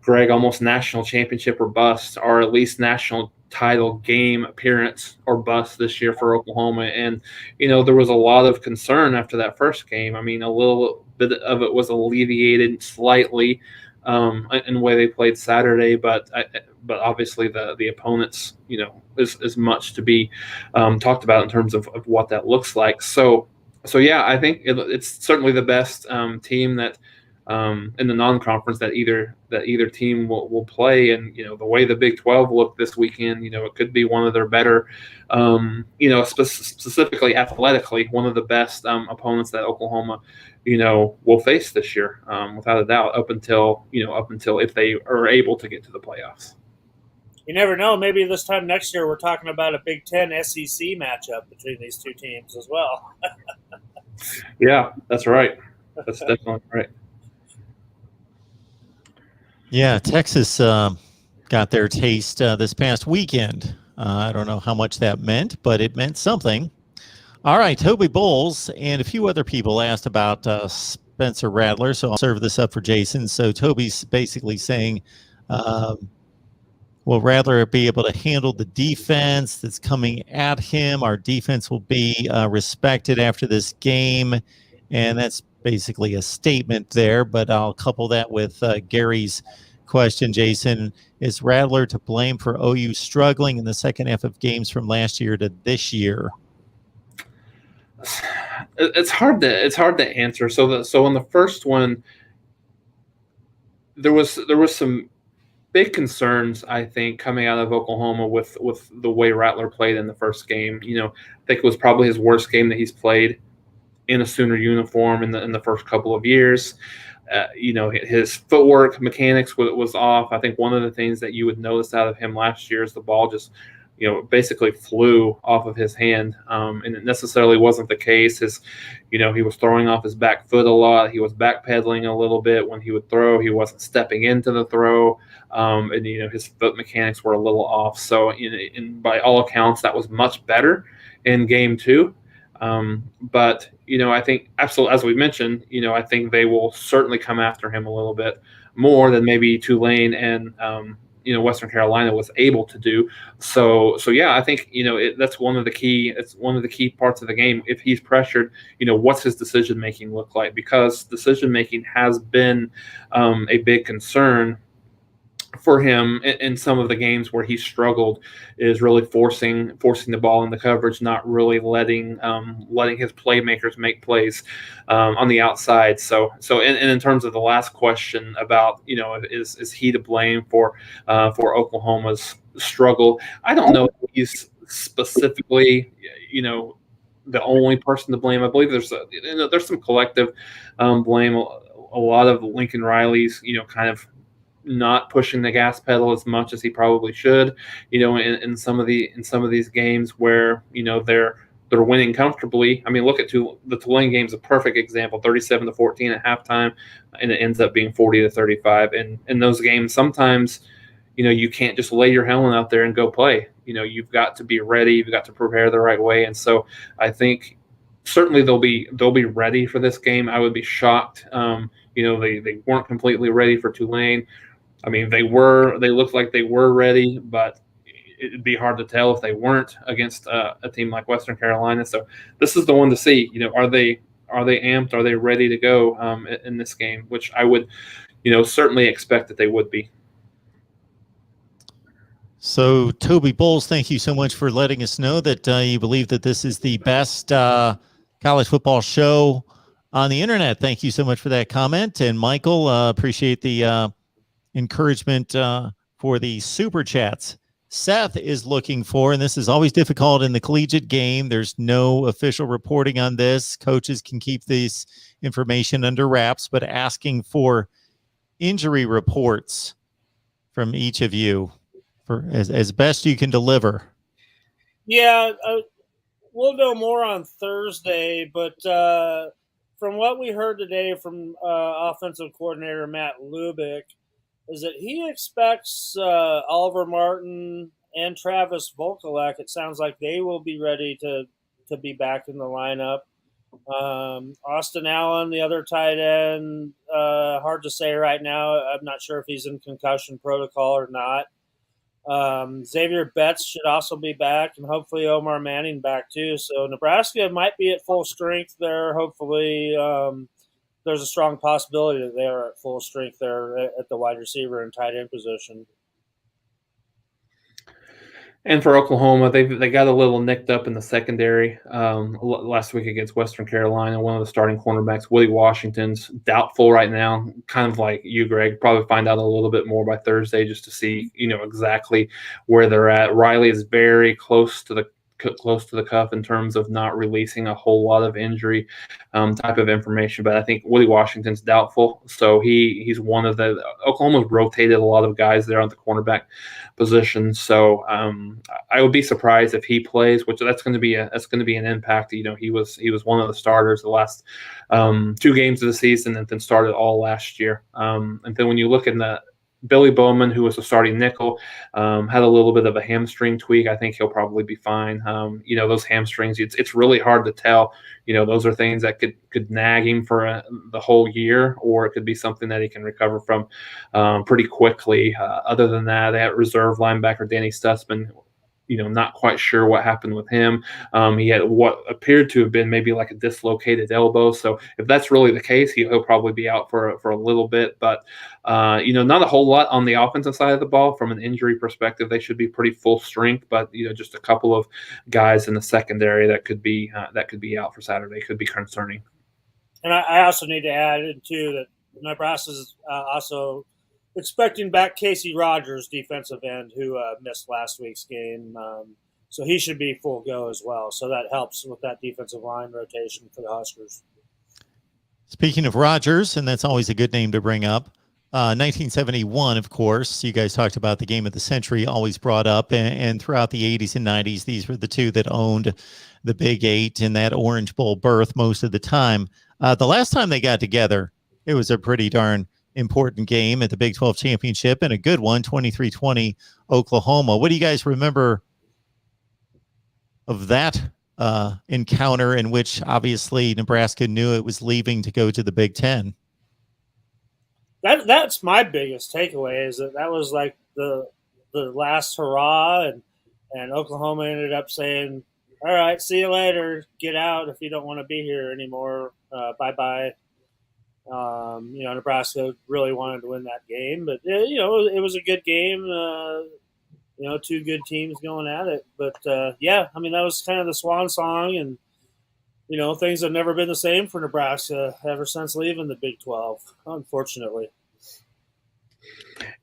Greg, almost national championship or bust, or at least national title game appearance or bust this year for Oklahoma. And there was a lot of concern after that first game. I mean, a little bit of it was alleviated slightly in the way they played Saturday, but obviously the opponents, is much to be talked about in terms of what that looks like. So yeah, I think it's certainly the best team that in the non-conference that either team will play. And the way the Big 12 looked this weekend, it could be one of their better, specifically athletically, one of the best opponents that Oklahoma will face this year, without a doubt, up until if they are able to get to the playoffs. You never know. Maybe this time next year we're talking about a Big Ten SEC matchup between these two teams as well. Yeah, that's right. That's definitely right. Yeah, Texas got their taste this past weekend. I don't know how much that meant, but it meant something. All right, Toby Bowles and a few other people asked about Spencer Rattler, so I'll serve this up for Jason. So Toby's basically saying, will Rattler be able to handle the defense that's coming at him? Our defense will be respected after this game, and that's basically a statement there, but I'll couple that with Gary's question, Jason. Is Rattler to blame for OU struggling in the second half of games from last year to this year? It's hard to answer. So in the first one, there was some big concerns, I think, coming out of Oklahoma with the way Rattler played in the first game. I think it was probably his worst game that he's played in a Sooner uniform in the first couple of years. His footwork mechanics was off. I think one of the things that you would notice out of him last year is the ball just basically flew off of his hand, and it necessarily wasn't the case. He was throwing off his back foot a lot. He was backpedaling a little bit when he would throw. He wasn't stepping into the throw, and his foot mechanics were a little off. So, by all accounts, that was much better in game 2. But I think absolutely, as we mentioned, I think they will certainly come after him a little bit more than maybe Tulane and Western Carolina was able to do. So yeah, I think that's one of the key parts of the game. If he's pressured, what's his decision making look like? Because decision making has been a big concern for him in some of the games where he struggled, is really forcing the ball in the coverage, not really letting his playmakers make plays on the outside. So in terms of the last question about is he to blame for Oklahoma's struggle? I don't know if he's specifically the only person to blame. I believe there's some collective blame. A lot of Lincoln Riley's kind of not pushing the gas pedal as much as he probably should, in some of these games where they're winning comfortably. I mean, look at the Tulane game's a perfect example, 37-14 at halftime, and it ends up being 40-35. And in those games, sometimes you can't just lay your helmet out there and go play. You've got to be ready. You've got to prepare the right way. And so I think certainly they'll be ready for this game. I would be shocked. They weren't completely ready for Tulane. I mean, they looked like they were ready, but it'd be hard to tell if they weren't against a team like Western Carolina. So this is the one to see. Are they amped? Are they ready to go in this game? Which I would, certainly expect that they would be. So, Toby Bowles, thank you so much for letting us know that you believe that this is the best college football show on the internet. Thank you so much for that comment. And Michael, appreciate the encouragement for the super chats. Seth is looking for, and this is always difficult in the collegiate game, there's no official reporting on this. Coaches can keep this information under wraps, but asking for injury reports from each of you for as best you can deliver. Yeah, we'll know more on Thursday, but from what we heard today from offensive coordinator Matt Lubick, is that he expects Oliver Martin and Travis Volkolek, it sounds like they will be ready to be back in the lineup. Austin Allen, the other tight end, hard to say right now. I'm not sure if he's in concussion protocol or not. Xavier Betts should also be back, and hopefully Omar Manning back too. So Nebraska might be at full strength there. Hopefully there's a strong possibility that they are at full strength there at the wide receiver and tight end position. And for Oklahoma, they got a little nicked up in the secondary last week against Western Carolina. One of the starting cornerbacks, Willie Washington's doubtful right now. Kind of like you, Greg. Probably find out a little bit more by Thursday just to see exactly where they're at. Riley is very close to the cuff in terms of not releasing a whole lot of injury type of information, but I think Willie Washington's doubtful, so he's one of the Oklahoma's rotated a lot of guys there on the cornerback position. So I would be surprised if he plays, which that's going to be an impact. He was one of the starters the last 2 games of the season, and then started all last year. And then when you look in the Billy Bowman, who was the starting nickel, had a little bit of a hamstring tweak. I think he'll probably be fine. Those hamstrings, it's really hard to tell. Those are things that could nag him for the whole year, or it could be something that he can recover from pretty quickly. Other than that, that reserve linebacker Danny Stutzman, not quite sure what happened with him. He had what appeared to have been maybe like a dislocated elbow. So if that's really the case, he'll probably be out for a little bit. But not a whole lot on the offensive side of the ball from an injury perspective. They should be pretty full strength, but just a couple of guys in the secondary that could be out for Saturday could be concerning. And I also need to add in too that Nebraska's also expecting back Casey Rogers, defensive end, who missed last week's game. So he should be full go as well. So that helps with that defensive line rotation for the Huskers. Speaking of Rogers, and that's always a good name to bring up, 1971, of course, you guys talked about the game of the century, always brought up. And throughout the 80s and 90s, these were the two that owned the Big Eight in that Orange Bowl berth most of the time. The last time they got together, it was a pretty darn important game at the Big 12 championship, and a good one, 23-20 Oklahoma. What do you guys remember of that encounter, in which obviously Nebraska knew it was leaving to go to the Big Ten? That's my biggest takeaway, is that was like the last hurrah, and Oklahoma ended up saying, all right, see you later, get out if you don't want to be here anymore, bye-bye. Nebraska really wanted to win that game, but it was a good game. 2 good teams going at it, but that was kind of the swan song, and things have never been the same for Nebraska ever since leaving the Big 12, unfortunately.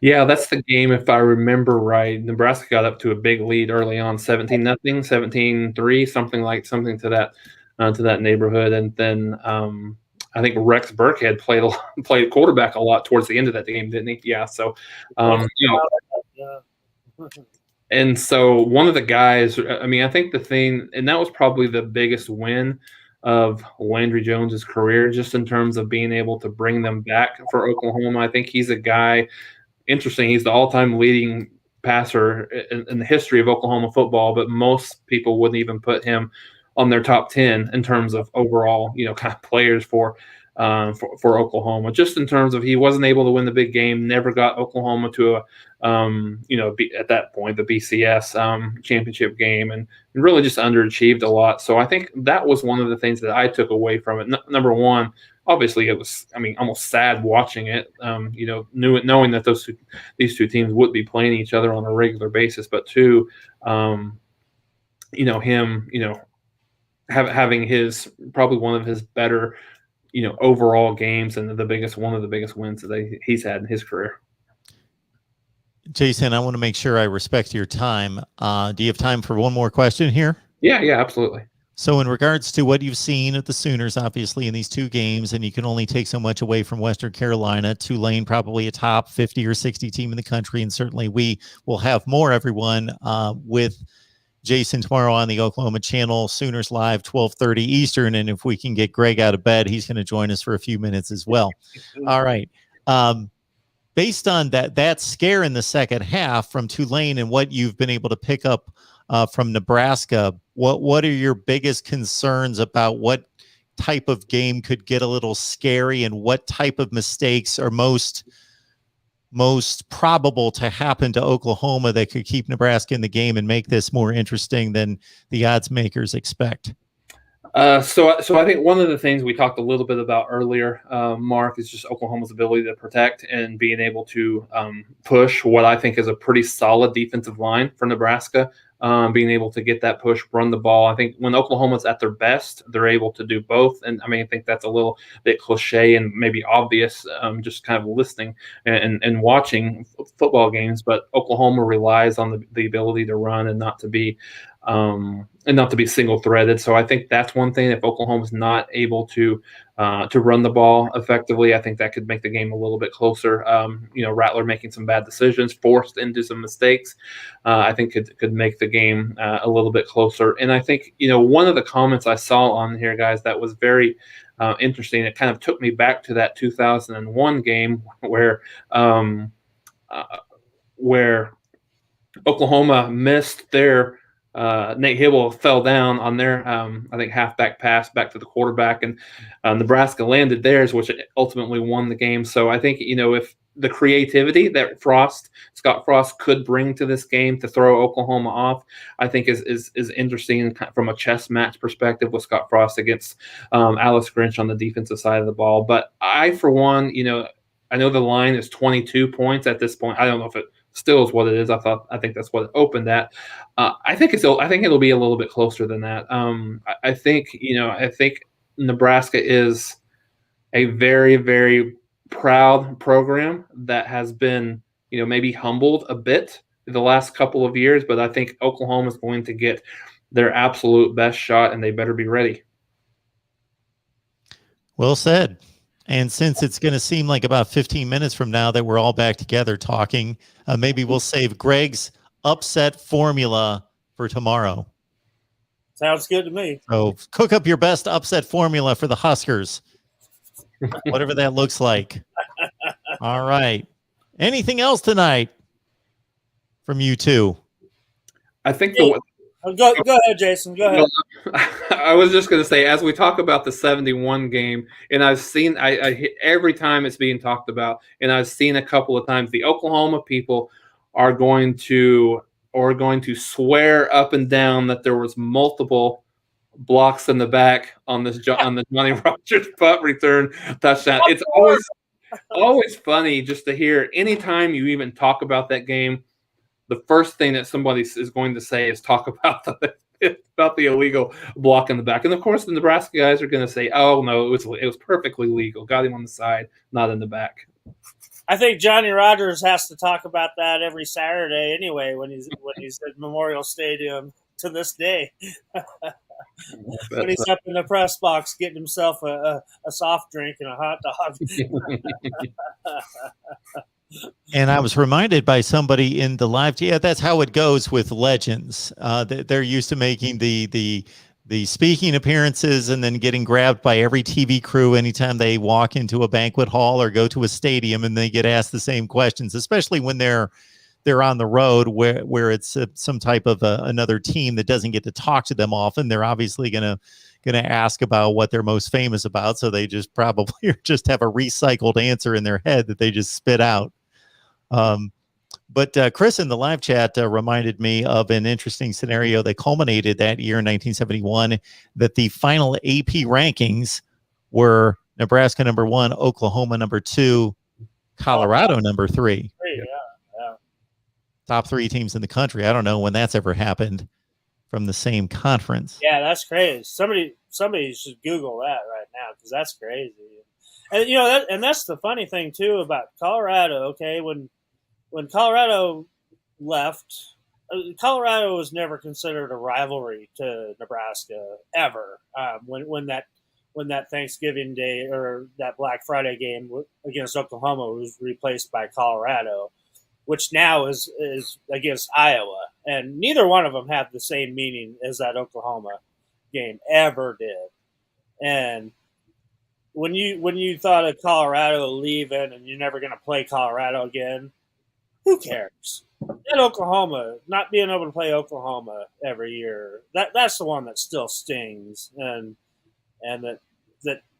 Yeah, that's the game, if I remember right. Nebraska got up to a big lead early on, 17-0, 17-3, something to that neighborhood, and then I think Rex Burkhead played quarterback a lot towards the end of that game, didn't he? Yeah. So, and so one of the guys, I think the thing, and that was probably the biggest win of Landry Jones's career, just in terms of being able to bring them back for Oklahoma. I think he's a guy, interesting. He's the all-time leading passer in the history of Oklahoma football, but most people wouldn't even put him on their top 10 in terms of overall, kind of players for Oklahoma. Just in terms of, he wasn't able to win the big game, never got Oklahoma to a, at that point, the BCS championship game, and really just underachieved a lot. So I think that was one of the things that I took away from it. Number one, obviously it was, almost sad watching it, knowing that these two teams would be playing each other on a regular basis. But two, having his, probably one of his better, overall games, and one of the biggest wins that he's had in his career. Jason, I want to make sure I respect your time. Do you have time for one more question here? Yeah, absolutely. So in regards to what you've seen at the Sooners, obviously in these 2 games, and you can only take so much away from Western Carolina, Tulane probably a top 50 or 60 team in the country, and certainly we will have more, everyone, with Jason tomorrow on the Oklahoma Channel, Sooners Live, 12:30 Eastern. And if we can get Greg out of bed, he's going to join us for a few minutes as well. All right. Based on that scare in the second half from Tulane and what you've been able to pick up from Nebraska, what are your biggest concerns about what type of game could get a little scary, and what type of mistakes are most probable to happen to Oklahoma that could keep Nebraska in the game and make this more interesting than the odds makers expect? So I think one of the things we talked a little bit about earlier, Mark, is just Oklahoma's ability to protect and being able to push what I think is a pretty solid defensive line for Nebraska. being able to get that push, run the ball. I think when Oklahoma's at their best, they're able to do both. And I mean, I think that's a little bit cliche and maybe obvious, just kind of listening and watching football games. But Oklahoma relies on the ability to run and not to be single threaded. So I think that's one thing. If Oklahoma's not able to run the ball effectively, I think that could make the game a little bit closer. Rattler making some bad decisions, forced into some mistakes, I think could make the game a little bit closer. And I think, one of the comments I saw on here, guys, that was very interesting. It kind of took me back to that 2001 game where Oklahoma missed their Nate Hibble fell down on their, I think, halfback pass back to the quarterback, and Nebraska landed theirs, which ultimately won the game. So I think, if the creativity that Scott Frost could bring to this game to throw Oklahoma off, I think is interesting from a chess match perspective with Scott Frost against Alex Grinch on the defensive side of the ball. But I, for one, I know the line is 22 points at this point. I don't know if it still is what it is. I think that's what it opened at. I think it'll be a little bit closer than that. I think Nebraska is a very, very proud program that has been, maybe humbled a bit the last couple of years, but I think Oklahoma is going to get their absolute best shot, and they better be ready. Well said. And since it's going to seem like about 15 minutes from now that we're all back together talking, maybe we'll save Greg's upset formula for tomorrow. Sounds good to me. So cook up your best upset formula for the Huskers, whatever that looks like. All right. Anything else tonight from you two? I think Go ahead, Jason. Go ahead. I was just going to say, as we talk about the 71 game, and I've seen, every time it's being talked about, and I've seen a couple of times, the Oklahoma people are going to swear up and down that there was multiple blocks in the back on the Johnny Rogers punt return touchdown. It's always funny just to hear, anytime you even talk about that game, the first thing that somebody is going to say is talk about the illegal block in the back. And of course, the Nebraska guys are going to say, "Oh no, it was perfectly legal. Got him on the side, not in the back." I think Johnny Rogers has to talk about that every Saturday anyway when he's at Memorial Stadium to this day. When he's up in the press box getting himself a soft drink and a hot dog. And I was reminded by somebody in the live. Yeah, that's how it goes with legends. They're used to making the speaking appearances and then getting grabbed by every TV crew anytime they walk into a banquet hall or go to a stadium, and they get asked the same questions, especially when they're on the road where it's some type of another team that doesn't get to talk to them often. They're obviously gonna ask about what they're most famous about, so they just probably just have a recycled answer in their head that they just spit out. But Chris in the live chat reminded me of an interesting scenario that culminated that year in 1971, that the final AP rankings were Nebraska number 1, Oklahoma number 2, Colorado number 3. Yeah. Top 3 teams in the country. I don't know when that's ever happened from the same conference. Yeah, that's crazy. Somebody should Google that right now, because that's crazy. And that's the funny thing too about Colorado. Okay, when Colorado left, Colorado was never considered a rivalry to Nebraska ever. When that Thanksgiving Day or that Black Friday game against Oklahoma was replaced by Colorado, which now is against Iowa, and neither one of them have the same meaning as that Oklahoma game ever did. And when you thought of Colorado leaving and you're never going to play Colorado again, who cares? That Oklahoma, not being able to play Oklahoma every year, that's the one that still stings, and that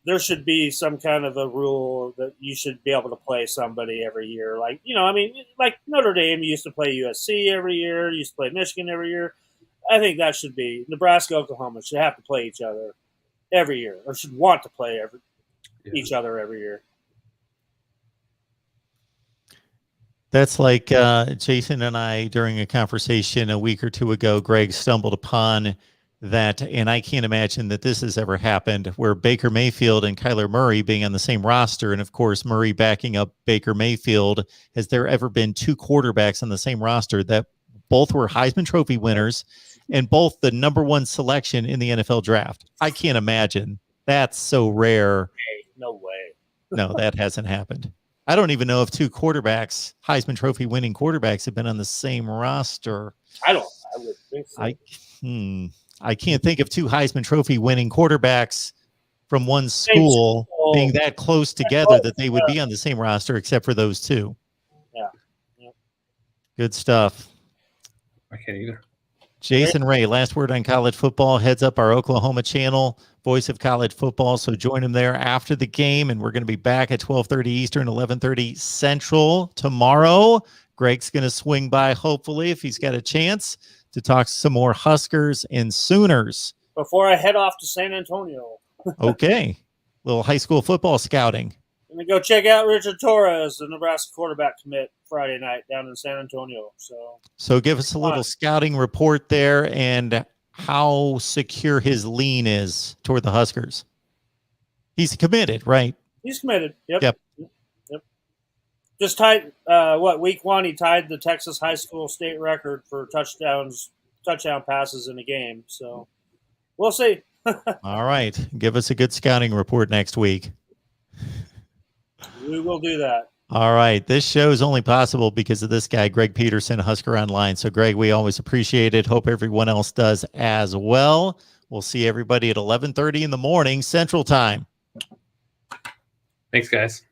there should be some kind of a rule that you should be able to play somebody every year. Like, like Notre Dame used to play USC every year, used to play Michigan every year. I think that should be Nebraska, Oklahoma should have to play each other every year, or should want to play each other every year. That's like Jason and I, during a conversation a week or two ago, Greg stumbled upon that, and I can't imagine that this has ever happened, where Baker Mayfield and Kyler Murray being on the same roster, and of course, Murray backing up Baker Mayfield. Has there ever been two quarterbacks on the same roster that both were Heisman Trophy winners and both the number one selection in the NFL draft? I can't imagine. That's so rare. Hey, no way. No, that hasn't happened. I don't even know if two quarterbacks, Heisman Trophy winning quarterbacks, have been on the same roster. I would think so. I can't think of two Heisman Trophy winning quarterbacks from one school being that close together that they would be on the same roster, except for those two. Yeah. Good stuff. I can't either. Jason Ray, last word on college football, heads up our Oklahoma channel, voice of college football. So join him there after the game, and we're going to be back at 12:30 Eastern, 11:30 Central tomorrow. Greg's going to swing by, hopefully, if he's got a chance, to talk some more Huskers and Sooners. Before I head off to San Antonio. Okay. Little high school football scouting. I'm going to go check out Richard Torres, the Nebraska quarterback commit, Friday night down in San Antonio. So give us a little scouting report there and how secure his lean is toward the Huskers. He's committed, right? He's committed. Yep. Just tied, week one, he tied the Texas high school state record for touchdown passes in a game. So we'll see. All right. Give us a good scouting report next week. We will do that. All right. This show is only possible because of this guy, Greg Peterson, Husker Online. So, Greg, we always appreciate it. Hope everyone else does as well. We'll see everybody at 11:30 in the morning Central Time. Thanks, guys.